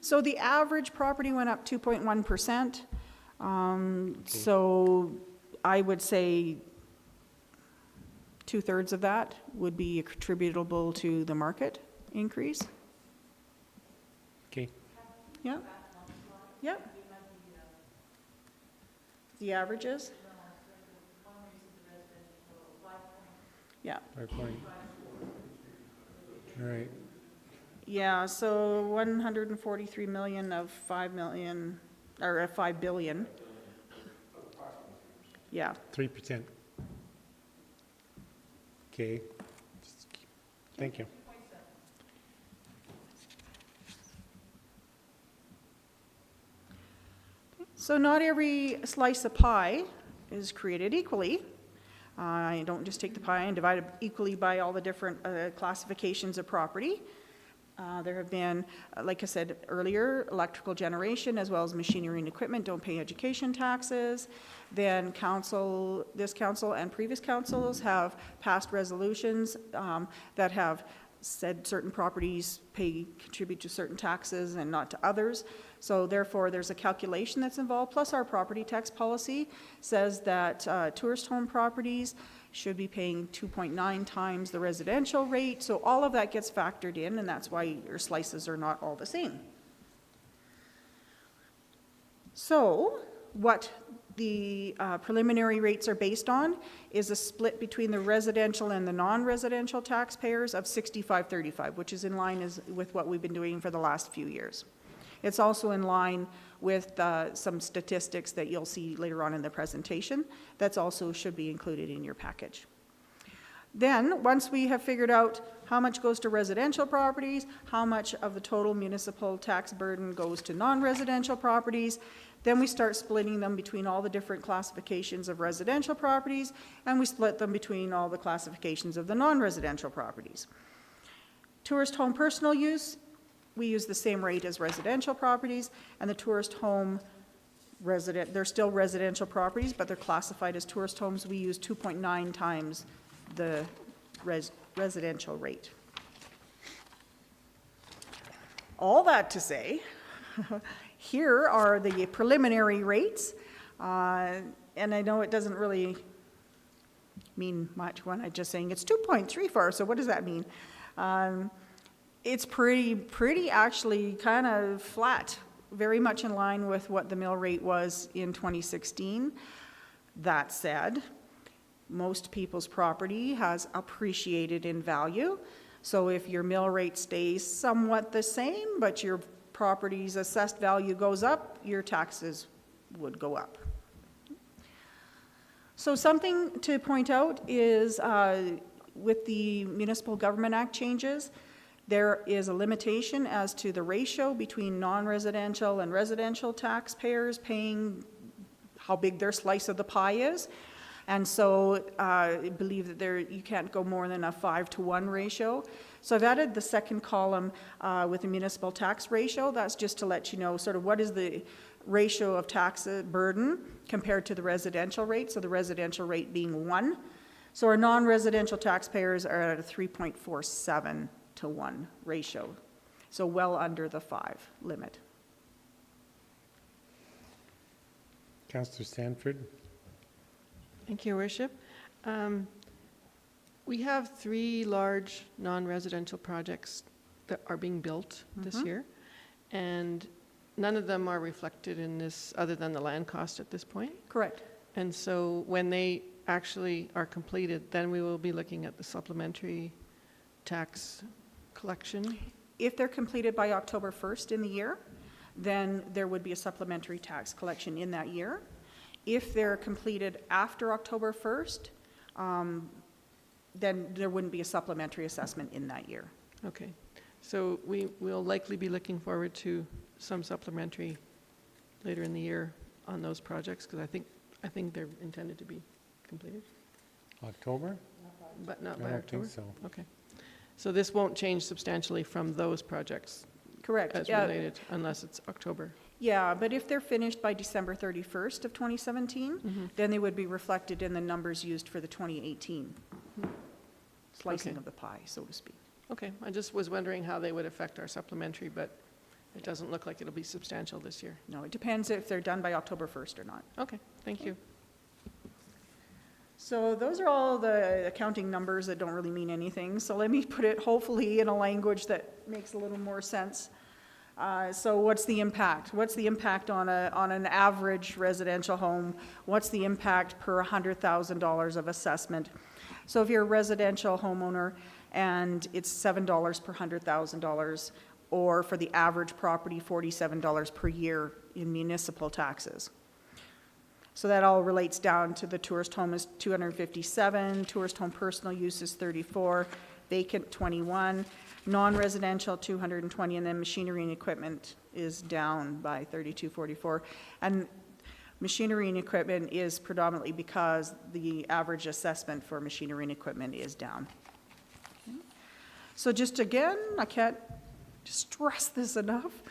[SPEAKER 3] So the average property went up 2.1%. So I would say 2/3 of that would be attributable to the market increase.
[SPEAKER 1] Okay.
[SPEAKER 3] Yeah. Yep. The averages? Yeah.
[SPEAKER 1] 5 point. All right,
[SPEAKER 3] Yeah, so 143 million of 5 million, or 5 billion. Yeah,
[SPEAKER 1] 3%. Okay. Thank you.
[SPEAKER 3] so not every slice of pie is created equally. You don't just take the pie and divide it equally by all the different classifications of property. There have been, like I said earlier, electrical generation as well as machinery and equipment don't pay education taxes. Then this council and previous councils have passed resolutions that have said certain properties contribute to certain taxes and not to others. So therefore, there's a calculation that's involved, plus our property tax policy says that tourist home properties should be paying 2.9 times the residential rate. So all of that gets factored in, and that's why your slices are not all the same. So what the preliminary rates are based on is a split between the residential and the non-residential taxpayers of 65-35, which is in line with what we've been doing for the last few years. It's also in line with some statistics that you'll see later on in the presentation. That's also should be included in your package. Then, once we have figured out how much goes to residential properties, how much of the total municipal tax burden goes to non-residential properties, then we start splitting them between all the different classifications of residential properties, and we split them between all the classifications of the non-residential properties. Tourist home personal use, we use the same rate as residential properties, and the tourist home they're still residential properties, but they're classified as tourist homes. We use 2.9 times the residential rate. All that to say, here are the preliminary rates, and I know it doesn't really mean much when I'm just saying it's 2.34, so what does that mean? It's pretty actually kind of flat, very much in line with what the mill rate was in 2016. That said, most people's property has appreciated in value. So if your mill rate stays somewhat the same, but your property's assessed value goes up, your taxes would go up. So something to point out is with the Municipal Government Act changes, there is a limitation as to the ratio between non-residential and residential taxpayers paying how big their slice of the pie is. And so I believe that you can't go more than a 5-to-1 ratio. So I've added the second column with the municipal tax ratio. That's just to let you know sort of what is the ratio of tax burden compared to the residential rate, so the residential rate being 1. So our non-residential taxpayers are at a 3.47 to 1 ratio, so well under the 5 limit.
[SPEAKER 1] Councillor Stanford?
[SPEAKER 6] Thank you, Your Worship. We have 3 large non-residential projects that are being built this year, and none of them are reflected in this other than the land cost at this point.
[SPEAKER 3] Correct.
[SPEAKER 6] And so when they actually are completed, then we will be looking at the supplementary tax collection.
[SPEAKER 3] If they're completed by October 1st in the year, then there would be a supplementary tax collection in that year. If they're completed after October 1st, then there wouldn't be a supplementary assessment in that year.
[SPEAKER 6] Okay. So we will likely be looking forward to some supplementary later in the year on those projects, because I think they're intended to be completed.
[SPEAKER 1] October?
[SPEAKER 6] But not
[SPEAKER 1] I
[SPEAKER 6] by
[SPEAKER 1] don't
[SPEAKER 6] October?
[SPEAKER 1] think so.
[SPEAKER 6] Okay. So this won't change substantially from those projects
[SPEAKER 3] Correct.
[SPEAKER 6] as
[SPEAKER 3] Yeah.
[SPEAKER 6] related, unless it's October?
[SPEAKER 3] Yeah, but if they're finished by December 31st of 2017, then they would be reflected in the numbers used for the 2018 slicing
[SPEAKER 6] Okay.
[SPEAKER 3] of the pie, so to speak.
[SPEAKER 6] Okay, I just was wondering how they would affect our supplementary, but it doesn't look like it'll be substantial this year.
[SPEAKER 3] No, it depends if they're done by October 1st or not.
[SPEAKER 6] Okay, thank you.
[SPEAKER 3] So those are all the accounting numbers that don't really mean anything. So let me put it hopefully in a language that makes a little more sense. So what's the impact? What's the impact on an average residential home? What's the impact per $100,000 of assessment? So if you're a residential homeowner and it's $7 per $100,000, or for the average property, $47 per year in municipal taxes. So that all relates down to the tourist home is 257, tourist home personal use is 34, vacant 21, non-residential 220, and then machinery and equipment is down by 3244. And machinery and equipment is predominantly because the average assessment for machinery and equipment is down. Okay. So just again, I can't stress this enough.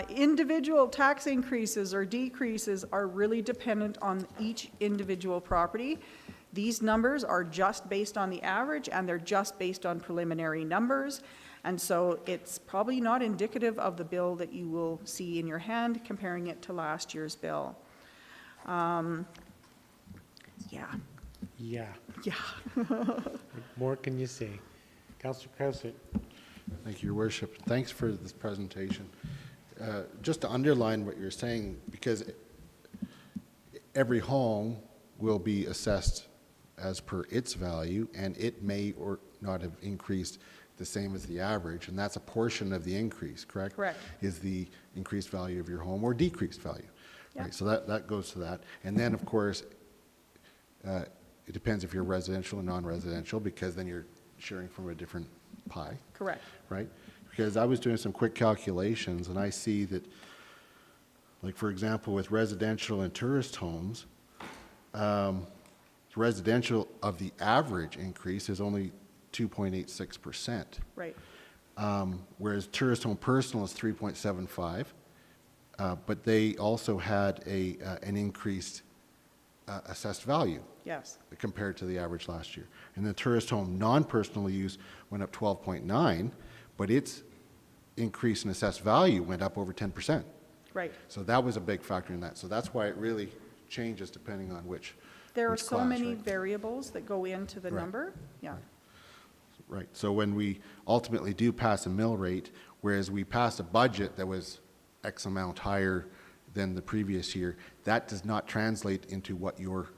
[SPEAKER 3] Individual tax increases or decreases are really dependent on each individual property. These numbers are just based on the average, and they're just based on preliminary numbers. And so it's probably not indicative of the bill that you will see in your hand comparing it to last year's bill. Yeah.
[SPEAKER 1] Yeah.
[SPEAKER 3] Yeah.
[SPEAKER 1] What more can you say? Councillor Krausert.
[SPEAKER 2] Thank you, Your Worship. Thanks for this presentation. Just to underline what you're saying, because every home will be assessed as per its value, and it may or not have increased the same as the average, and that's a portion of the increase, correct?
[SPEAKER 3] Correct.
[SPEAKER 2] Is the increased value of your home or decreased value.
[SPEAKER 3] Yeah.
[SPEAKER 2] Right, so that goes to that. And then, of course, it depends if you're residential and non-residential, because then you're sharing from a different pie.
[SPEAKER 3] Correct.
[SPEAKER 2] Right? Because I was doing some quick calculations, and I see that, like, for example, with residential and tourist homes, residential of the average increase is only 2.86%.
[SPEAKER 3] Right.
[SPEAKER 2] Whereas tourist home personal is 3.75, but they also had an increased assessed value
[SPEAKER 3] Yes.
[SPEAKER 2] compared to the average last year. And the tourist home non-personal use went up 12.9, but its increase in assessed value went up over 10%.
[SPEAKER 3] Right.
[SPEAKER 2] So that was a big factor in that. So that's why it really changes depending on which
[SPEAKER 3] There are
[SPEAKER 2] which
[SPEAKER 3] so
[SPEAKER 2] class,
[SPEAKER 3] many
[SPEAKER 2] right?
[SPEAKER 3] variables that go into the
[SPEAKER 2] Right.
[SPEAKER 3] number. Yeah.
[SPEAKER 2] Right. So when we ultimately do pass a mill rate, whereas we passed a budget that was X amount higher than the previous year, that does not translate into what your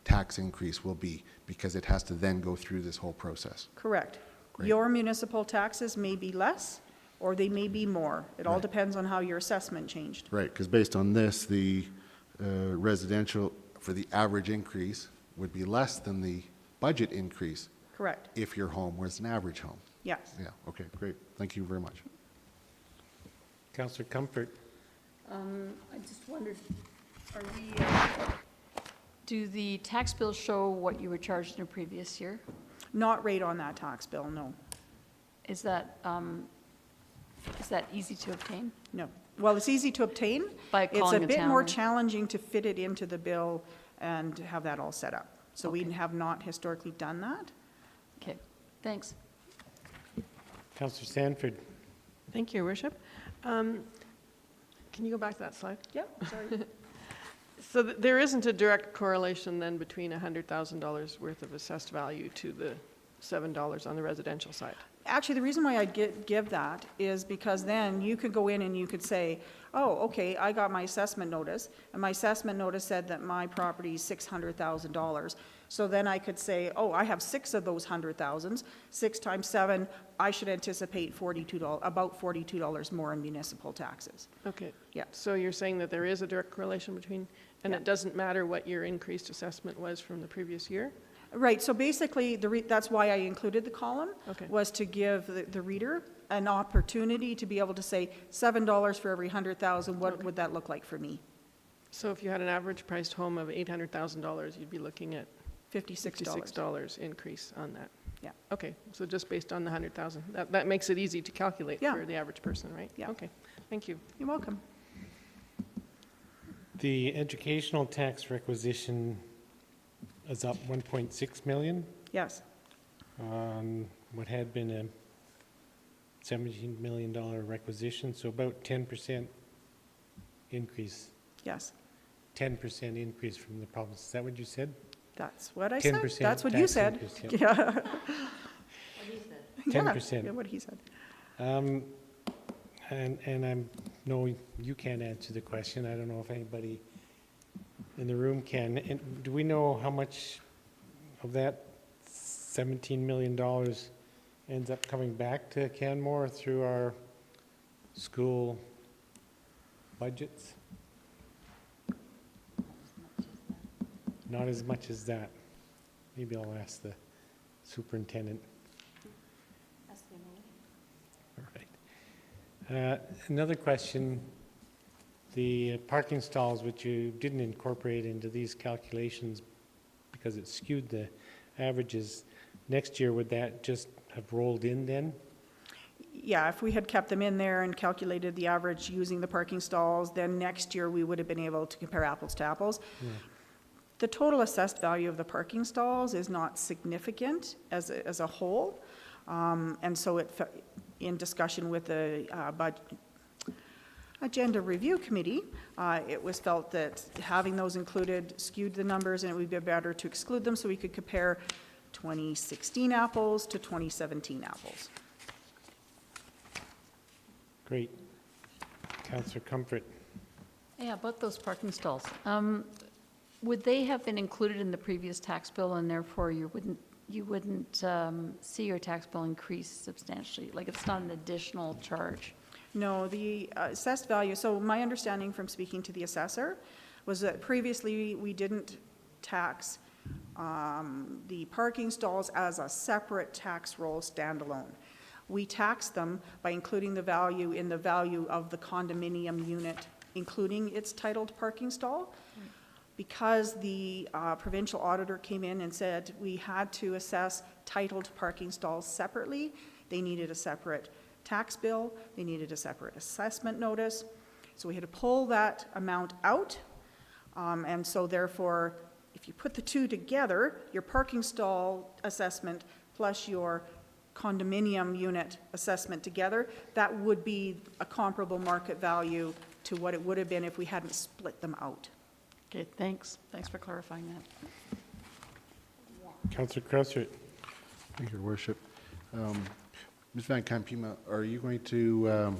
[SPEAKER 2] tax increase will be, because it has to then go through this whole process.
[SPEAKER 3] Correct.
[SPEAKER 2] Great.
[SPEAKER 3] Your municipal taxes may be less, or they may be more. It all
[SPEAKER 2] Right.
[SPEAKER 3] depends on how your assessment changed.
[SPEAKER 2] Right, because based on this, the residential, for the average increase, would be less than the budget increase
[SPEAKER 3] Correct.
[SPEAKER 2] if your home was an average home.
[SPEAKER 3] Yes.
[SPEAKER 2] Yeah, okay, great. Thank you very much.
[SPEAKER 1] Councillor Comfort.
[SPEAKER 7] I just wondered, are we, do the tax bills show what you were charged in a previous year?
[SPEAKER 3] Not rate on that tax bill, no.
[SPEAKER 7] Is that easy to obtain?
[SPEAKER 3] No. Well, it's easy to obtain.
[SPEAKER 7] By calling
[SPEAKER 3] It's
[SPEAKER 7] a
[SPEAKER 3] a bit more
[SPEAKER 7] town?
[SPEAKER 3] challenging to fit it into the bill and have that all set up. So we
[SPEAKER 7] Okay.
[SPEAKER 3] have not historically done that.
[SPEAKER 7] Okay, thanks.
[SPEAKER 1] Councillor Sanford.
[SPEAKER 6] Thank you, Your Worship. Can you go back to that slide?
[SPEAKER 3] Yep, sorry.
[SPEAKER 6] So there isn't a direct correlation then between $100,000 worth of assessed value to the $7 on the residential side?
[SPEAKER 3] Actually, the reason why I give that is because then you could go in and you could say, oh, okay, I got my assessment notice, and my assessment notice said that my property is $600,000. So then I could say, oh, I have 6 of those 100,000s, 6 times 7, I should anticipate about $42 more in municipal taxes.
[SPEAKER 6] Okay.
[SPEAKER 3] Yeah.
[SPEAKER 6] So you're saying that there is a direct correlation between, and
[SPEAKER 3] Yeah.
[SPEAKER 6] it doesn't matter what your increased assessment was from the previous year?
[SPEAKER 3] Right, so basically, that's why I included the column,
[SPEAKER 6] Okay.
[SPEAKER 3] was to give the reader an opportunity to be able to say, $7 for every 100,000, what would that look like for me?
[SPEAKER 6] So if you had an average priced home of $800,000, you'd be looking at
[SPEAKER 3] $56.
[SPEAKER 6] $56 increase on that?
[SPEAKER 3] Yeah.
[SPEAKER 6] Okay, so just based on the 100,000. That makes it easy to calculate
[SPEAKER 3] Yeah.
[SPEAKER 6] for the average person, right?
[SPEAKER 3] Yeah.
[SPEAKER 6] Okay, thank you.
[SPEAKER 3] You're welcome.
[SPEAKER 1] The educational tax requisition is up 1.6 million
[SPEAKER 3] Yes,
[SPEAKER 1] on what had been a $17 million requisition, so about 10% increase,
[SPEAKER 3] yes,
[SPEAKER 1] 10% increase from the province. Is that what you said?
[SPEAKER 3] that's what I said.
[SPEAKER 1] 10%
[SPEAKER 3] That's what you
[SPEAKER 1] tax
[SPEAKER 3] said.
[SPEAKER 1] increase,
[SPEAKER 3] Yeah.
[SPEAKER 7] What he said.
[SPEAKER 3] Yeah,
[SPEAKER 1] 10%.
[SPEAKER 3] Yeah, what he said.
[SPEAKER 1] and I'm, no, you can't answer the question. I don't know if anybody in the room can. And do we know how much of that $17 million ends up coming back to Canmore through our school budgets? Not as much as that. Maybe I'll ask the superintendent. All right. Another question, the parking stalls, which you didn't incorporate into these calculations because it skewed the averages, next year, would that just have rolled in then?
[SPEAKER 3] Yeah, if we had kept them in there and calculated the average using the parking stalls, then next year we would have been able to compare apples to apples.
[SPEAKER 1] Yeah.
[SPEAKER 3] The total assessed value of the parking stalls is not significant as a whole. And so in discussion with the Agenda Review Committee, it was felt that having those included skewed the numbers, and it would be better to exclude them so we could compare 2016 apples to 2017 apples.
[SPEAKER 1] Great. Councillor Comfort.
[SPEAKER 7] Yeah, about those parking stalls. Would they have been included in the previous tax bill, and therefore you wouldn't see your tax bill increase substantially? Like, it's not an additional charge?
[SPEAKER 3] No, the assessed value, so my understanding from speaking to the assessor was that previously we didn't tax the parking stalls as a separate tax roll standalone. We taxed them by including the value in the value of the condominium unit, including its titled parking stall. Because the provincial auditor came in and said we had to assess titled parking stalls separately, they needed a separate tax bill, they needed a separate assessment notice. So we had to pull that amount out. And so therefore, if you put the two together, your parking stall assessment plus your condominium unit assessment together, that would be a comparable market value to what it would have been if we hadn't split them out.
[SPEAKER 7] Okay, thanks. Thanks for clarifying that.
[SPEAKER 1] Councillor Crowthert.
[SPEAKER 2] Thank you, Your Worship. Ms. Van Kampima, are you going to,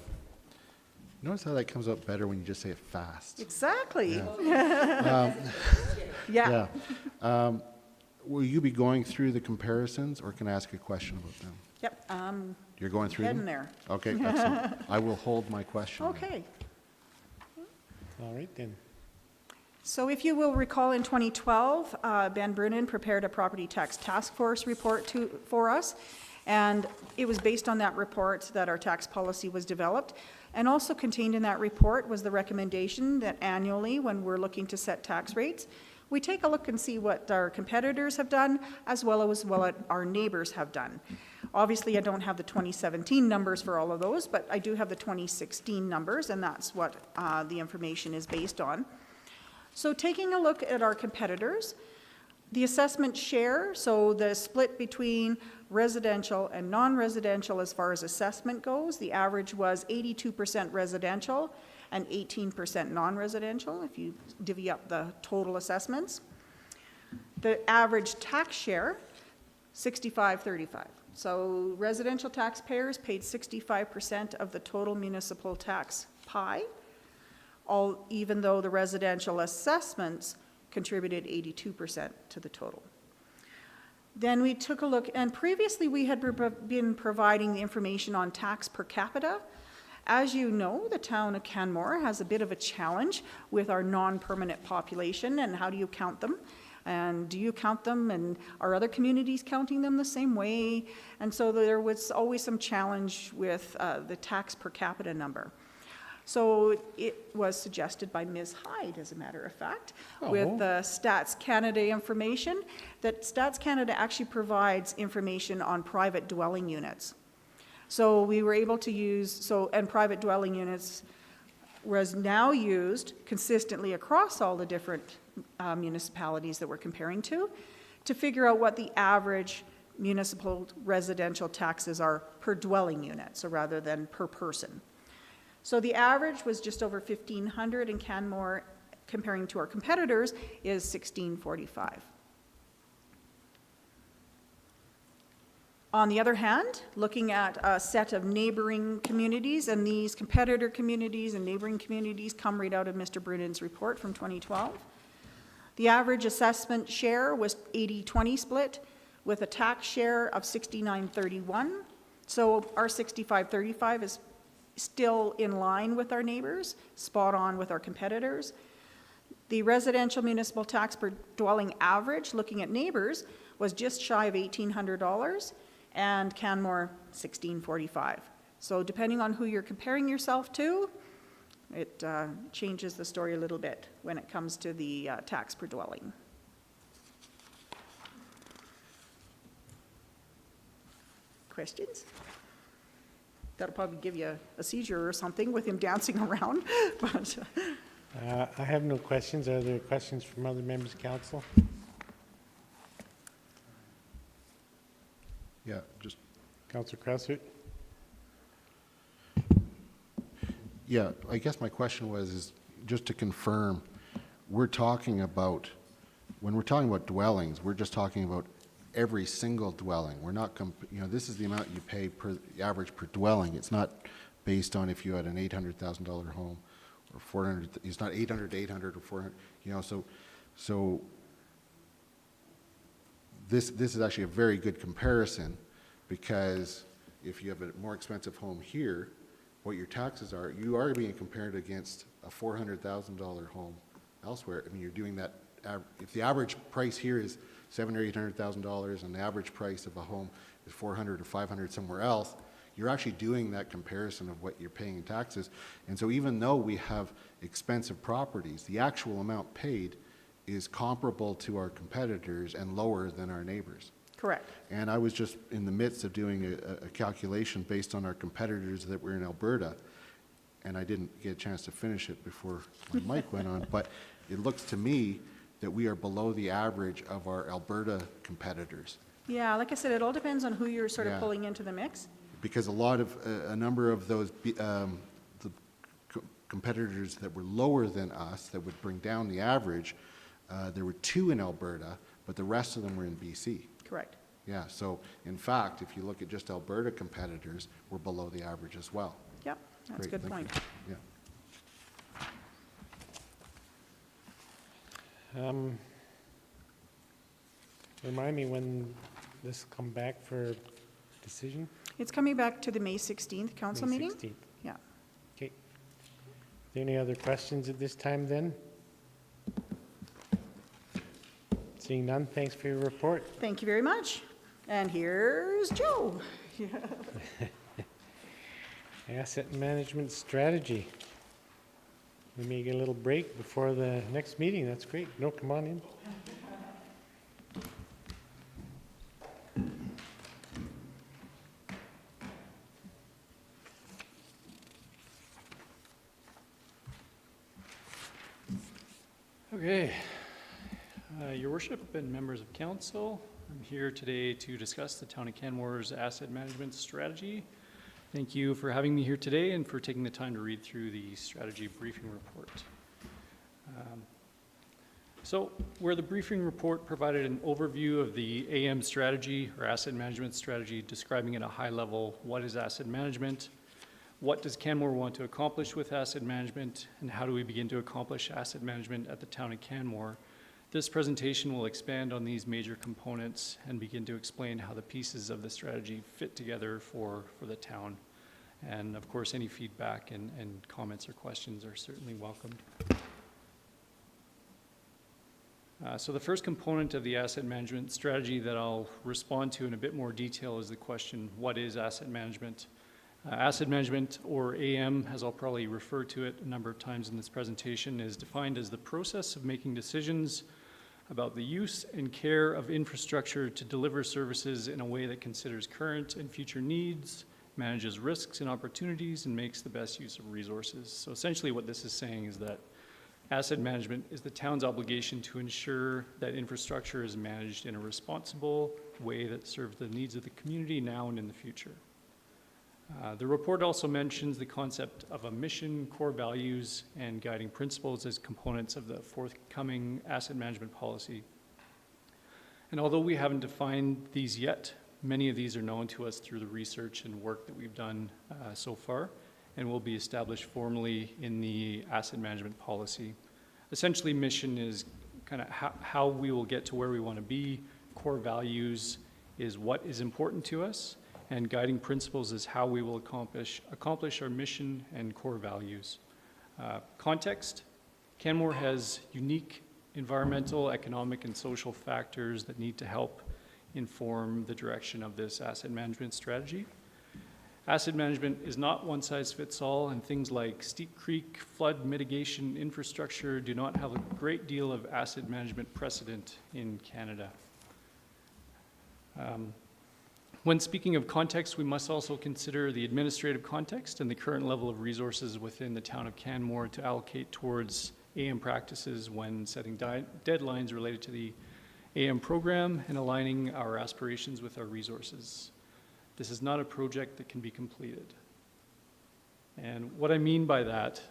[SPEAKER 2] notice how that comes out better when you just say it fast?
[SPEAKER 3] Exactly.
[SPEAKER 2] Yeah.
[SPEAKER 3] Yeah.
[SPEAKER 2] Will you be going through the comparisons, or can I ask a question about them?
[SPEAKER 3] Yep,
[SPEAKER 2] You're going through
[SPEAKER 3] heading
[SPEAKER 2] them?
[SPEAKER 3] there.
[SPEAKER 2] Okay, excellent. I will hold my question. then.
[SPEAKER 3] Okay.
[SPEAKER 1] All right, then.
[SPEAKER 3] So if you will recall, in 2012, Ben Brunin prepared a property tax task force report for us, and it was based on that report that our tax policy was developed. And also contained in that report was the recommendation that annually, when we're looking to set tax rates, we take a look and see what our competitors have done, as well as what our neighbors have done. Obviously, I don't have the 2017 numbers for all of those, but I do have the 2016 numbers, and that's what the information is based on. So taking a look at our competitors, the assessment share, so the split between residential and non-residential as far as assessment goes, the average was 82% residential and 18% non-residential, if you divvy up the total assessments. The average tax share, 65-35. So residential taxpayers paid 65% of the total municipal tax pie, even though the residential assessments contributed 82% to the total. Then we took a look, and previously we had been providing the information on tax per capita. As you know, the town of Canmore has a bit of a challenge with our non-permanent population, and how do you count them? And do you count them, and are other communities counting them the same way? And so there was always some challenge with the tax per capita number. So it was suggested by Ms. Hyde, as a matter of fact, with the Stats Canada information, that Stats Canada actually provides information on private dwelling units. So we were able to use, and private dwelling units was now used consistently across all the different municipalities that we're comparing to figure out what the average municipal residential taxes are per dwelling unit, so rather than per person. So the average was just over $1,500 in Canmore, comparing to our competitors, is $1,645. On the other hand, looking at a set of neighboring communities, and these competitor communities and neighboring communities come right out of Mr. Brunen's report from 2012. The average assessment share was 80-20 split, with a tax share of 69-31. So our 65-35 is still in line with our neighbors, spot on with our competitors. The residential municipal tax per dwelling average, looking at neighbors, was just shy of $1,800, and Canmore $1,645. So depending on who you're comparing yourself to, it changes the story a little bit when it comes to the tax per dwelling. Questions? That'll probably give you a seizure or something with him dancing around, but
[SPEAKER 1] I have no questions. Are there questions from other members of council?
[SPEAKER 2] Yeah, just,
[SPEAKER 1] Councillor Krausert?
[SPEAKER 2] yeah, I guess my question was, is just to confirm, we're talking about, when we're talking about dwellings, we're just talking about every single dwelling. We're not, this is the amount you pay per, average per dwelling. It's not based on if you had an $800,000 home or 400, it's not 800 to 800 or 400, so this is actually a very good comparison, because if you have a more expensive home here, what your taxes are, you are being compared against a $400,000 home elsewhere. I mean, you're doing that, if the average price here is $700,000 or $800,000 and the average price of a home is $400,000 or $500,000 somewhere else, you're actually doing that comparison of what you're paying in taxes. And so even though we have expensive properties, the actual amount paid is comparable to our competitors and lower than our neighbors.
[SPEAKER 3] correct.
[SPEAKER 2] And I was just in the midst of doing a calculation based on our competitors that were in Alberta, and I didn't get a chance to finish it before my mic went on, but it looks to me that we are below the average of our Alberta competitors.
[SPEAKER 3] Yeah, like I said, it all depends on who you're sort of
[SPEAKER 2] Yeah.
[SPEAKER 3] pulling into the mix.
[SPEAKER 2] Because a number of those competitors that were lower than us, that would bring down the average, there were 2 in Alberta, but the rest of them were in BC.
[SPEAKER 3] Correct.
[SPEAKER 2] Yeah, so in fact, if you look at just Alberta competitors, we're below the average as well.
[SPEAKER 3] Yep, that's a
[SPEAKER 2] Great,
[SPEAKER 3] good
[SPEAKER 2] thank
[SPEAKER 3] point.
[SPEAKER 2] you. Yeah.
[SPEAKER 1] Remind me when this come back for decision?
[SPEAKER 3] It's coming back to the May 16th council
[SPEAKER 1] May
[SPEAKER 3] meeting?
[SPEAKER 1] 16th.
[SPEAKER 3] Yeah.
[SPEAKER 1] Okay. Are there any other questions at this time then? Seeing none, thanks for your report.
[SPEAKER 3] Thank you very much. And here's Joe.
[SPEAKER 1] Asset management strategy. We may get a little break before the next meeting. That's great. No, come on in.
[SPEAKER 12] Okay. Your Worship and members of council, I'm here today to discuss the Town of Canmore's asset management strategy. Thank you for having me here today and for taking the time to read through the strategy briefing report. So where the briefing report provided an overview of the AM strategy or asset management strategy, describing at a high level what is asset management, what does Canmore want to accomplish with asset management, and how do we begin to accomplish asset management at the Town of Canmore, this presentation will expand on these major components and begin to explain how the pieces of the strategy fit together for the town. And of course, any feedback and comments or questions are certainly welcomed. So the first component of the asset management strategy that I'll respond to in a bit more detail is the question, what is asset management? Asset management, or AM, as I'll probably refer to it a number of times in this presentation, is defined as the process of making decisions about the use and care of infrastructure to deliver services in a way that considers current and future needs, manages risks and opportunities, and makes the best use of resources. So essentially what this is saying is that asset management is the town's obligation to ensure that infrastructure is managed in a responsible way that serves the needs of the community now and in the future. The report also mentions the concept of a mission, core values, and guiding principles as components of the forthcoming asset management policy. And although we haven't defined these yet, Many of these are known to us through the research and work that we've done so far, and will be established formally in the asset management policy. Essentially, mission is kind of how we will get to where we want to be. Core values is what is important to us, and guiding principles is how we will accomplish our mission and core values. Context: Canmore has unique environmental, economic, and social factors that need to help inform the direction of this asset management strategy. Asset management is not one size fits all, and things like steep creek, flood mitigation infrastructure do not have a great deal of asset management precedent in Canada. When speaking of context, we must also consider the administrative context and the current level of resources within the town of Canmore to allocate towards AM practices when setting deadlines related to the AM program and aligning our aspirations with our resources. This is not a project that can be completed. And what I mean by that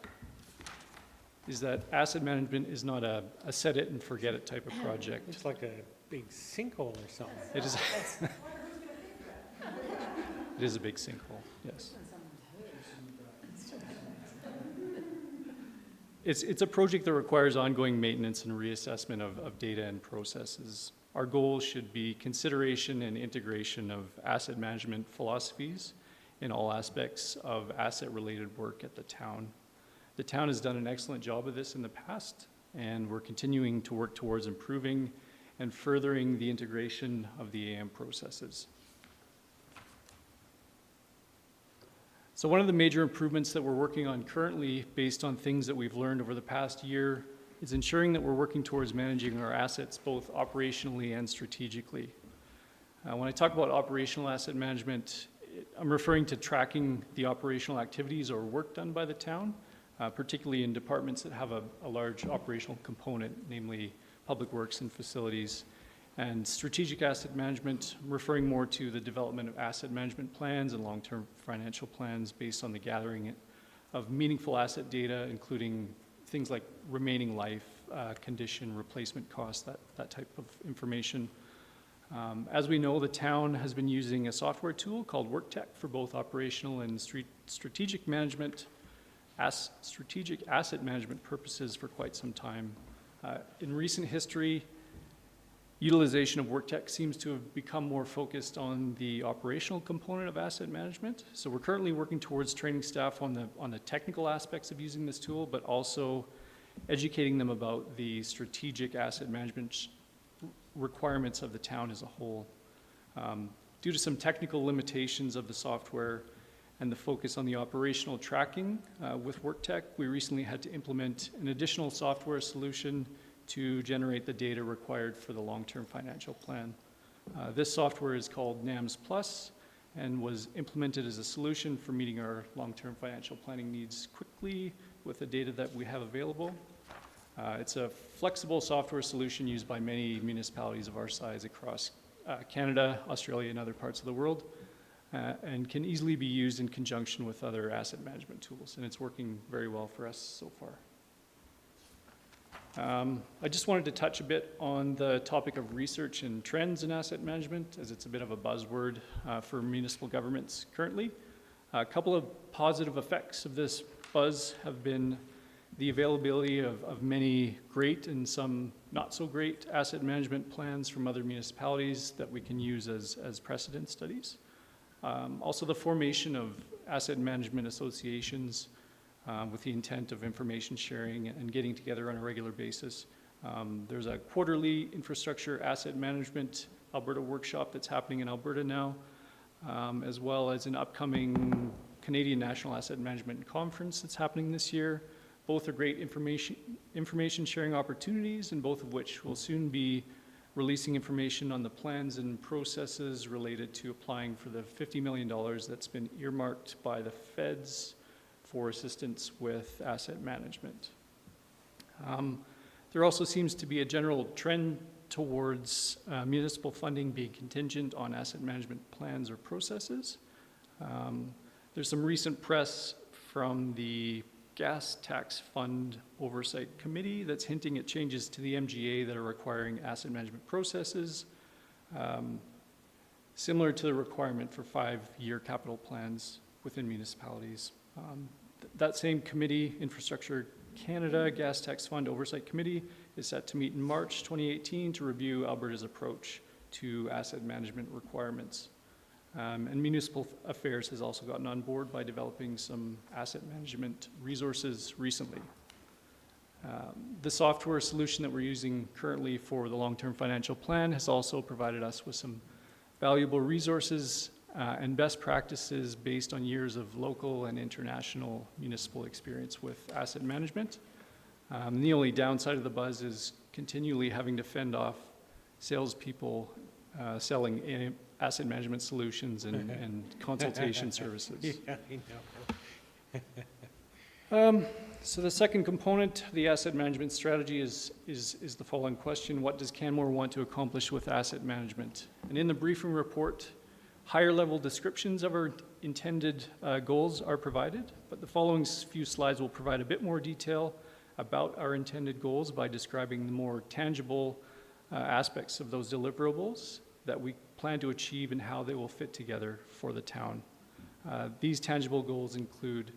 [SPEAKER 12] is that asset management is not a set it and forget it type of project.
[SPEAKER 1] It's like a big sinkhole or something.
[SPEAKER 12] It is. It is a big sinkhole, yes. It's a project that requires ongoing maintenance and reassessment of data and processes. Our goal should be consideration and integration of asset management philosophies in all aspects of asset-related work at the town. The town has done an excellent job of this in the past, and we're continuing to work towards improving and furthering the integration of the AM processes. So one of the major improvements that we're working on currently, based on things that we've learned over the past year, is ensuring that we're working towards managing our assets both operationally and strategically. When I talk about operational asset management, I'm referring to tracking the operational activities or work done by the town, particularly in departments that have a large operational component, namely public works and facilities. And strategic asset management, I'm referring more to the development of asset management plans and long-term financial plans based on the gathering of meaningful asset data, including things like remaining life, condition, replacement cost, that type of information. As we know, the town has been using a software tool called WorkTech for both operational and strategic management, strategic asset management purposes for quite some time. In recent history, utilization of WorkTech seems to have become more focused on the operational component of asset management. So we're currently working towards training staff on the technical aspects of using this tool, but also educating them about the strategic asset management requirements of the town as a whole. Due to some technical limitations of the software and the focus on the operational tracking with WorkTech, we recently had to implement an additional software solution to generate the data required for the long-term financial plan. This software is called NAMS Plus and was implemented as a solution for meeting our long-term financial planning needs quickly with the data that we have available. It's a flexible software solution used by many municipalities of our size across Canada, Australia, and other parts of the world, and can easily be used in conjunction with other asset management tools, and it's working very well for us so far. I just wanted to touch a bit on the topic of research and trends in asset management, as it's a bit of a buzzword for municipal governments currently. A couple of positive effects of this buzz have been the availability of many great and some not so great asset management plans from other municipalities that we can use as precedent studies. Also the formation of asset management associations with the intent of information sharing and getting together on a regular basis. There's a quarterly infrastructure asset management Alberta workshop that's happening in Alberta now, as well as an upcoming Canadian National Asset Management Conference that's happening this year. Both are great information sharing opportunities, and both of which will soon be releasing information on the plans and processes related to applying for the $50 million that's been earmarked by the feds for assistance with asset management. There also seems to be a general trend towards municipal funding being contingent on asset management plans or processes. There's some recent press from the Gas Tax Fund Oversight Committee that's hinting at changes to the MGA that are requiring asset management processes. similar to the requirement for 5-year capital plans within municipalities. That same committee, Infrastructure Canada Gas Tax Fund Oversight Committee, is set to meet in March 2018 to review Alberta's approach to asset management requirements. And Municipal Affairs has also gotten on board by developing some asset management resources recently. The software solution that we're using currently for the long-term financial plan has also provided us with some valuable resources and best practices based on years of local and international municipal experience with asset management. The only downside of the buzz is continually having to fend off salespeople selling asset management solutions and consultation services.
[SPEAKER 1] Yeah, I know.
[SPEAKER 12] So the second component of the asset management strategy is the following question: what does Canmore want to accomplish with asset management? And in the briefing report, higher level descriptions of our intended goals are provided, but the following few slides will provide a bit more detail about our intended goals by describing the more tangible aspects of those deliverables that we plan to achieve and how they will fit together for the town. These tangible goals include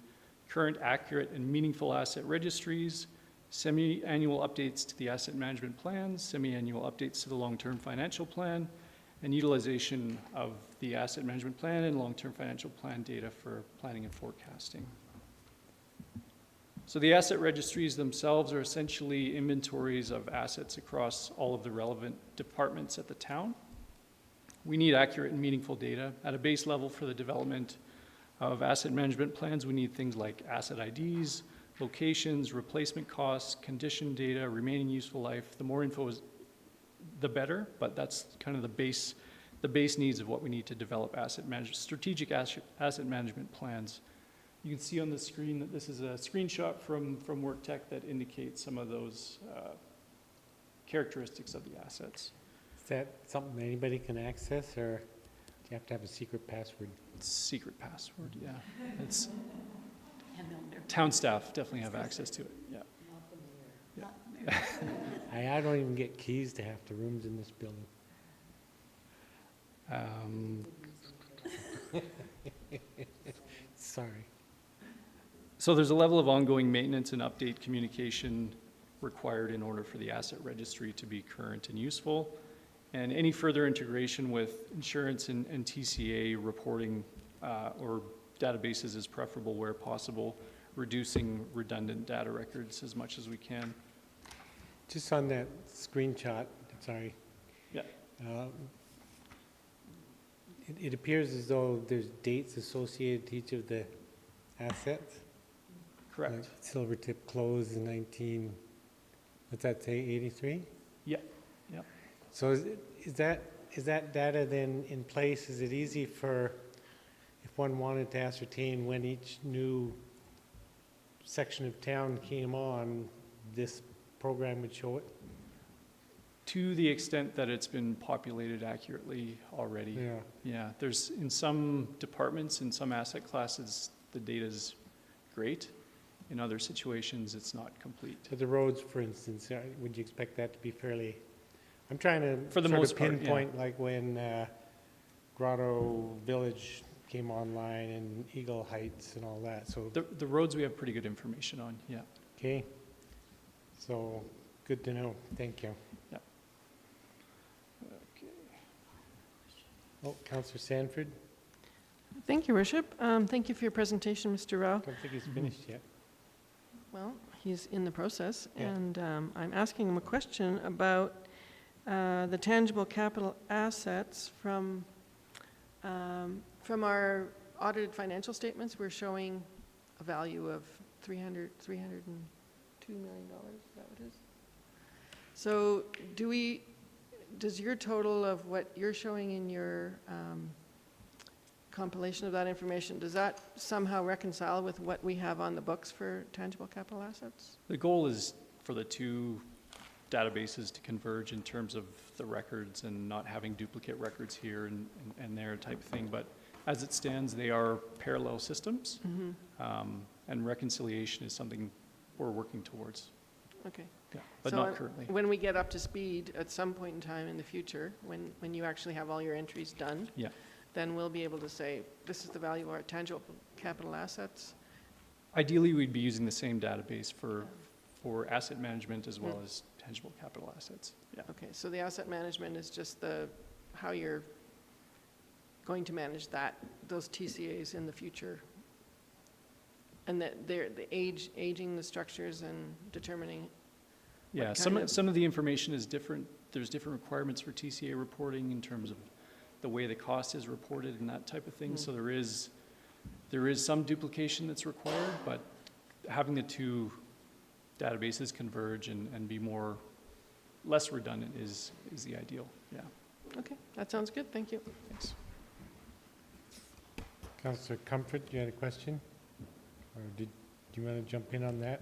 [SPEAKER 12] current, accurate, and meaningful asset registries, semi-annual updates to the asset management plans, semi-annual updates to the long-term financial plan, and utilization of the asset management plan and long-term financial plan data for planning and forecasting. So the asset registries themselves are essentially inventories of assets across all of the relevant departments at the town. We need accurate and meaningful data. At a base level for the development of asset management plans, we need things like asset IDs, locations, replacement costs, condition data, remaining useful life. The more info is, the better, but that's kind of the base needs of what we need to develop strategic asset management plans. You can see on the screen that this is a screenshot from WorkTech that indicates some of those characteristics of the assets.
[SPEAKER 1] Is that something anybody can access, or do you have to have a secret password?
[SPEAKER 12] Secret password, yeah. It's town staff definitely have access to it, yeah.
[SPEAKER 1] I don't even get keys to half the rooms in this building. Sorry.
[SPEAKER 12] So there's a level of ongoing maintenance and update communication required in order for the asset registry to be current and useful. And any further integration with insurance and TCA reporting or databases is preferable where possible, reducing redundant data records as much as we can.
[SPEAKER 1] Just on that screenshot, sorry.
[SPEAKER 12] Yeah.
[SPEAKER 1] It appears as though there's dates associated to each of the assets.
[SPEAKER 12] Correct.
[SPEAKER 1] Like Silvertip closed in what's that say, 83?
[SPEAKER 12] Yeah, yeah.
[SPEAKER 1] So is that data then in place? Is it easy for, if one wanted to ascertain when each new section of town came on, this program would show it?
[SPEAKER 12] To the extent that it's been populated accurately already.
[SPEAKER 1] Yeah.
[SPEAKER 12] Yeah, there's, in some departments, in some asset classes, the data's great. In other situations, it's not complete.
[SPEAKER 1] So the roads, for instance, would you expect that to be fairly, I'm trying to
[SPEAKER 12] For the
[SPEAKER 1] sort
[SPEAKER 12] most
[SPEAKER 1] of
[SPEAKER 12] part, yeah.
[SPEAKER 1] pinpoint like when Grotto Village came online and Eagle Heights and all that, so,
[SPEAKER 12] The roads we have pretty good information on, yeah.
[SPEAKER 1] okay. So, good to know, thank you.
[SPEAKER 12] Yeah. Okay.
[SPEAKER 1] Oh, Councillor Sanford,
[SPEAKER 6] Thank you, Worship. Thank you for your presentation, Mr. Rao.
[SPEAKER 1] don't think he's finished yet.
[SPEAKER 6] Well, he's in the process,
[SPEAKER 1] Yeah.
[SPEAKER 6] and I'm asking him a question about the tangible capital assets from our audited financial statements. We're showing a value of $302 million, is that what it is? So does your total of what you're showing in your compilation of that information, does that somehow reconcile with what we have on the books for tangible capital assets?
[SPEAKER 12] The goal is for the two databases to converge in terms of the records and not having duplicate records here and there type thing. But as it stands, they are parallel systems, and reconciliation is something we're working towards.
[SPEAKER 6] Okay.
[SPEAKER 12] Yeah, but
[SPEAKER 6] So
[SPEAKER 12] not currently.
[SPEAKER 6] when we get up to speed at some point in time in the future, when you actually have all your entries done,
[SPEAKER 12] Yeah.
[SPEAKER 6] then we'll be able to say, this is the value of our tangible capital assets.
[SPEAKER 12] Ideally, we'd be using the same database for asset management as well as tangible capital assets. Yeah.
[SPEAKER 6] Okay, so the asset management is just how you're going to manage those TCAs in the future. And that aging the structures and determining.
[SPEAKER 12] Yeah, some of the information is different. There's different requirements for TCA reporting in terms of the way the cost is reported and that type of thing. So there is some duplication that's required, but having the two databases converge and be less redundant is the ideal. Yeah.
[SPEAKER 6] Okay, that sounds good, thank you.
[SPEAKER 12] Thanks.
[SPEAKER 1] Councillor Comfort, you had a question? Or do you want to jump in on that?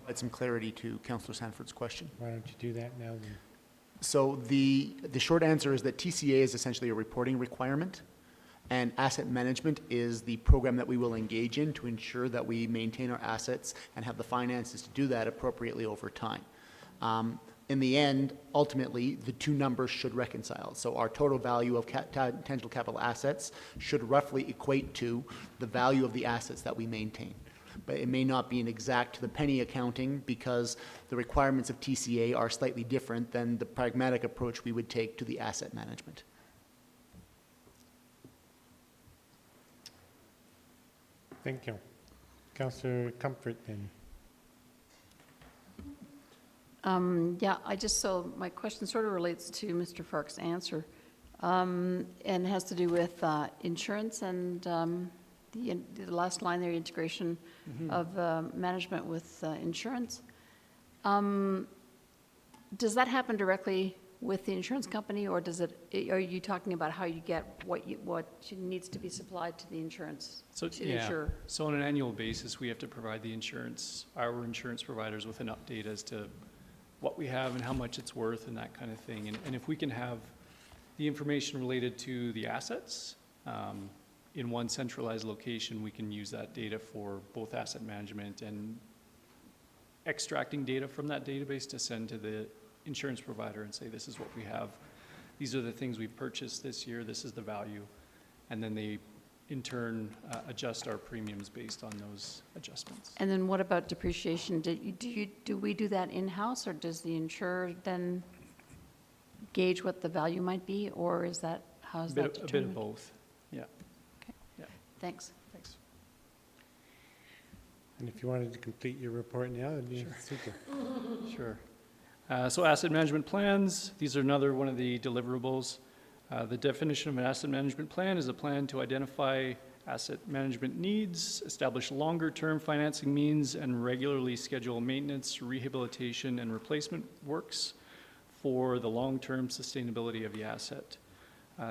[SPEAKER 9] Add some clarity to Councillor Sanford's question.
[SPEAKER 1] Why don't you do that now then?
[SPEAKER 9] So the short answer is that TCA is essentially a reporting requirement, and asset management is the program that we will engage in to ensure that we maintain our assets and have the finances to do that appropriately over time. In the end, ultimately, the two numbers should reconcile. So our total value of tangible capital assets should roughly equate to the value of the assets that we maintain. But it may not be an exact to the penny accounting because the requirements of TCA are slightly different than the pragmatic approach we would take to the asset management.
[SPEAKER 1] Thank you. Councillor Comfort then.
[SPEAKER 7] Yeah, so my question sort of relates to Mr. Fark's answer, and has to do with insurance and the last line there, integration of management with insurance. Does that happen directly with the insurance company, or are you talking about how you get what needs to be supplied to the insurance?
[SPEAKER 12] So,
[SPEAKER 7] to the
[SPEAKER 12] yeah,
[SPEAKER 7] insurer?
[SPEAKER 12] so on an annual basis, we have to provide our insurance providers with an update as to what we have and how much it's worth and that kind of thing. And if we can have the information related to the assets in one centralized location, we can use that data for both asset management and extracting data from that database to send to the insurance provider and say, this is what we have. These are the things we've purchased this year. This is the value. And then they, in turn, adjust our premiums based on those adjustments.
[SPEAKER 7] And then what about depreciation? Do we do that in-house, or does the insurer then gauge what the value might be, or is that, how is that determined?
[SPEAKER 12] A bit of both, yeah.
[SPEAKER 7] Okay.
[SPEAKER 12] Yeah.
[SPEAKER 7] Thanks.
[SPEAKER 12] Thanks.
[SPEAKER 1] And if you wanted to complete your report now, that'd be super.
[SPEAKER 12] Sure. So asset management plans, these are another one of the deliverables. The definition of an asset management plan is a plan to identify asset management needs, establish longer-term financing means, and regularly schedule maintenance, rehabilitation, and replacement works for the long-term sustainability of the asset.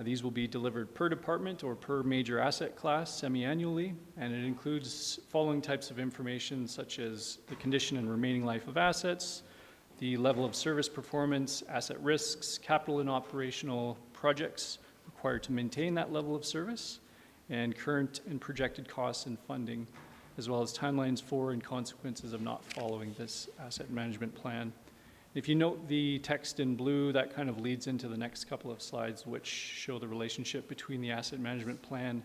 [SPEAKER 12] These will be delivered per department or per major asset class semi-annually, and it includes following types of information such as the condition and remaining life of assets, the level of service performance, asset risks, capital and operational projects required to maintain that level of service, and current and projected costs and funding, as well as timelines for and consequences of not following this asset management plan. If you note the text in blue, that kind of leads into the next couple of slides, which show the relationship between the asset management plan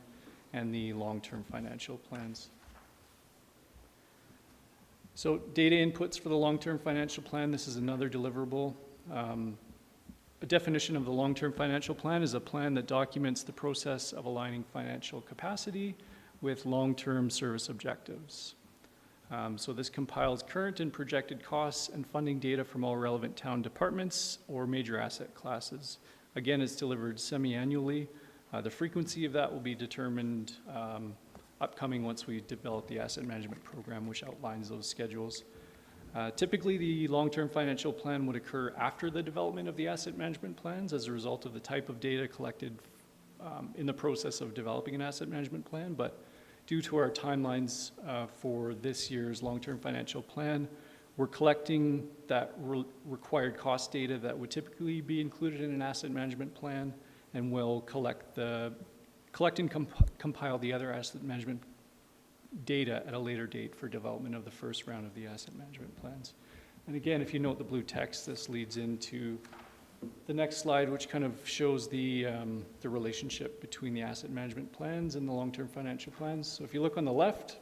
[SPEAKER 12] and the long-term financial plans. So data inputs for the long-term financial plan, this is another deliverable. A definition of the long-term financial plan is a plan that documents the process of aligning financial capacity with long-term service objectives. So this compiles current and projected costs and funding data from all relevant town departments or major asset classes. Again, it's delivered semi-annually. The frequency of that will be determined upcoming once we develop the asset management program, which outlines those schedules. Typically, the long-term financial plan would occur after the development of the asset management plans as a result of the type of data collected in the process of developing an asset management plan. But due to our timelines for this year's long-term financial plan, we're collecting that required cost data that would typically be included in an asset management plan, and we'll collect and compile the other asset management data at a later date for development of the first round of the asset management plans. And again, if you note the blue text, this leads into the next slide, which kind of shows the relationship between the asset management plans and the long-term financial plans. So if you look on the left,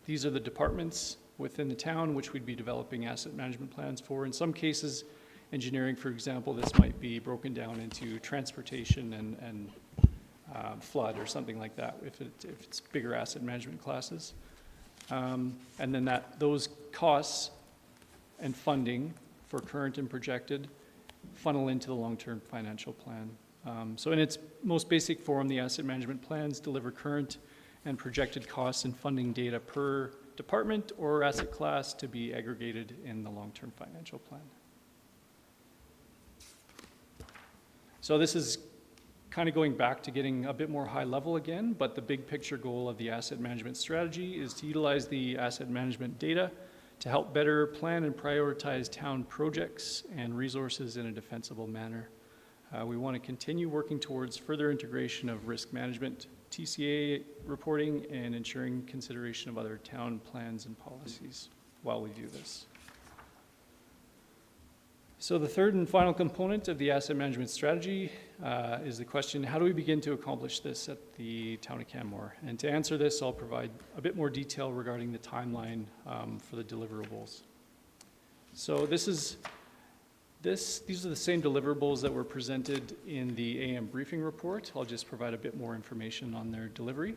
[SPEAKER 12] these are the departments within the town which we'd be developing asset management plans for. In some cases, engineering, for example, this might be broken down into transportation and flood or something like that, if it's bigger asset management classes. And then those costs and funding for current and projected funnel into the long-term financial plan. So in its most basic form, the asset management plans deliver current and projected costs and funding data per department or asset class to be aggregated in the long-term financial plan. So this is kind of going back to getting a bit more high level again, but the big picture goal of the asset management strategy is to utilize the asset management data to help better plan and prioritize town projects and resources in a defensible manner. We want to continue working towards further integration of risk management, TCA reporting, and ensuring consideration of other town plans and policies while we do this. So the third and final component of the asset management strategy is the question, how do we begin to accomplish this at the town of Canmore? And to answer this, I'll provide a bit more detail regarding the timeline for the deliverables. So these are the same deliverables that were presented in the AM briefing report. I'll just provide a bit more information on their delivery.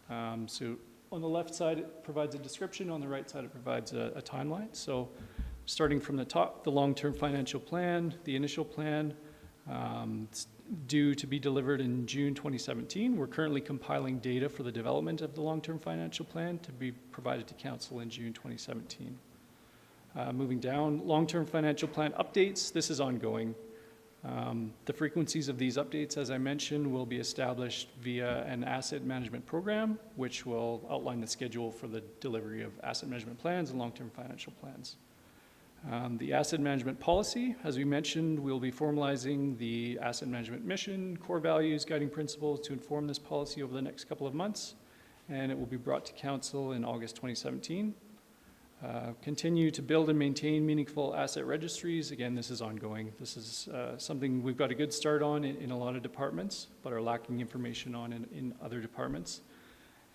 [SPEAKER 12] So on the left side, it provides a description. On the right side, it provides a timeline. So starting from the top, the long-term financial plan, the initial plan, it's due to be delivered in June 2017. We're currently compiling data for the development of the long-term financial plan to be provided to council in June 2017. Moving down, long-term financial plan updates, this is ongoing. The frequencies of these updates, as I mentioned, will be established via an asset management program, which will outline the schedule for the delivery of asset management plans and long-term financial plans. The asset management policy, as we mentioned, we'll be formalizing the asset management mission, core values, guiding principles to inform this policy over the next couple of months, and it will be brought to council in August 2017. Continue to build and maintain meaningful asset registries. Again, this is ongoing. This is something we've got a good start on in a lot of departments, but are lacking information on in other departments.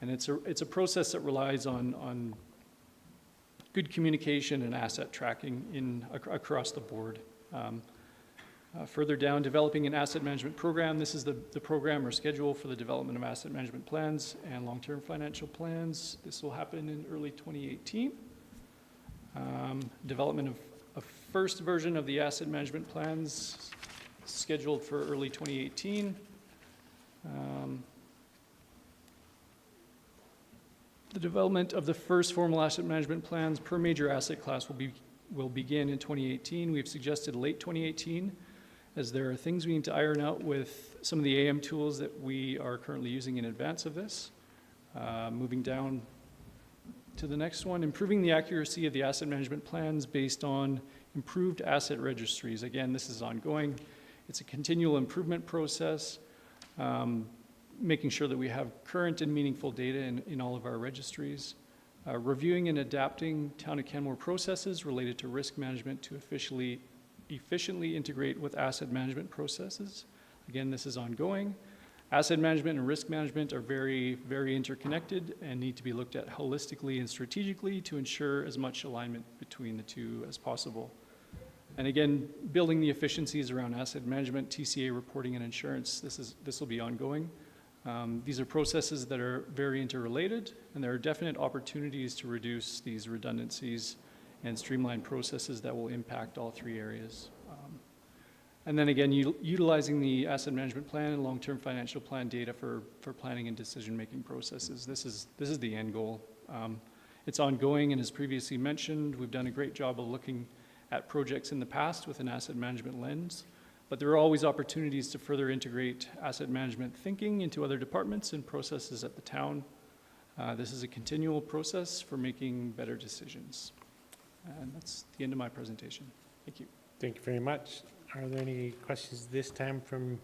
[SPEAKER 12] And it's a process that relies on good communication and asset tracking across the board. Further down, developing an asset management program. This is the program or schedule for the development of asset management plans and long-term financial plans. This will happen in early 2018. Development of a first version of the asset management plans scheduled for early 2018. The development of the first formal asset management plans per major asset class will begin in 2018. We've suggested late 2018, as there are things we need to iron out with some of the AM tools that we are currently using in advance of this. Moving down to the next one, improving the accuracy of the asset management plans based on improved asset registries. Again, this is ongoing. It's a continual improvement process. Making sure that we have current and meaningful data in all of our registries, reviewing and adapting Town of Canmore processes related to risk management to efficiently integrate with asset management processes. Again, this is ongoing. Asset management and risk management are very, very interconnected and need to be looked at holistically and strategically to ensure as much alignment between the two as possible. And again, building the efficiencies around asset management, TCA reporting, and insurance, this will be ongoing. These are processes that are very interrelated, and there are definite opportunities to reduce these redundancies and streamline processes that will impact all three areas. And then again, utilizing the asset management plan and long-term financial plan data for planning and decision-making processes. This is the end goal. It's ongoing, and as previously mentioned, we've done a great job of looking at projects in the past with an asset management lens. But there are always opportunities to further integrate asset management thinking into other departments and processes at the town. This is a continual process for making better decisions. And that's the end of my presentation. Thank you.
[SPEAKER 1] Thank you very much. Are there any questions this time from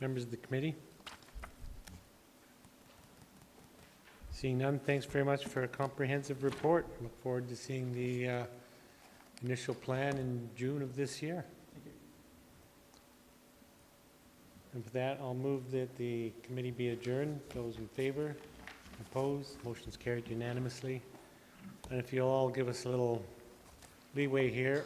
[SPEAKER 1] members of the committee? Seeing none, thanks very much for a comprehensive report. Look forward to seeing the initial plan in June of this year. And for that, I'll move that the committee be adjourned. Those in favor? Opposed? Motion's carried unanimously. And if you'll all give us a little leeway here,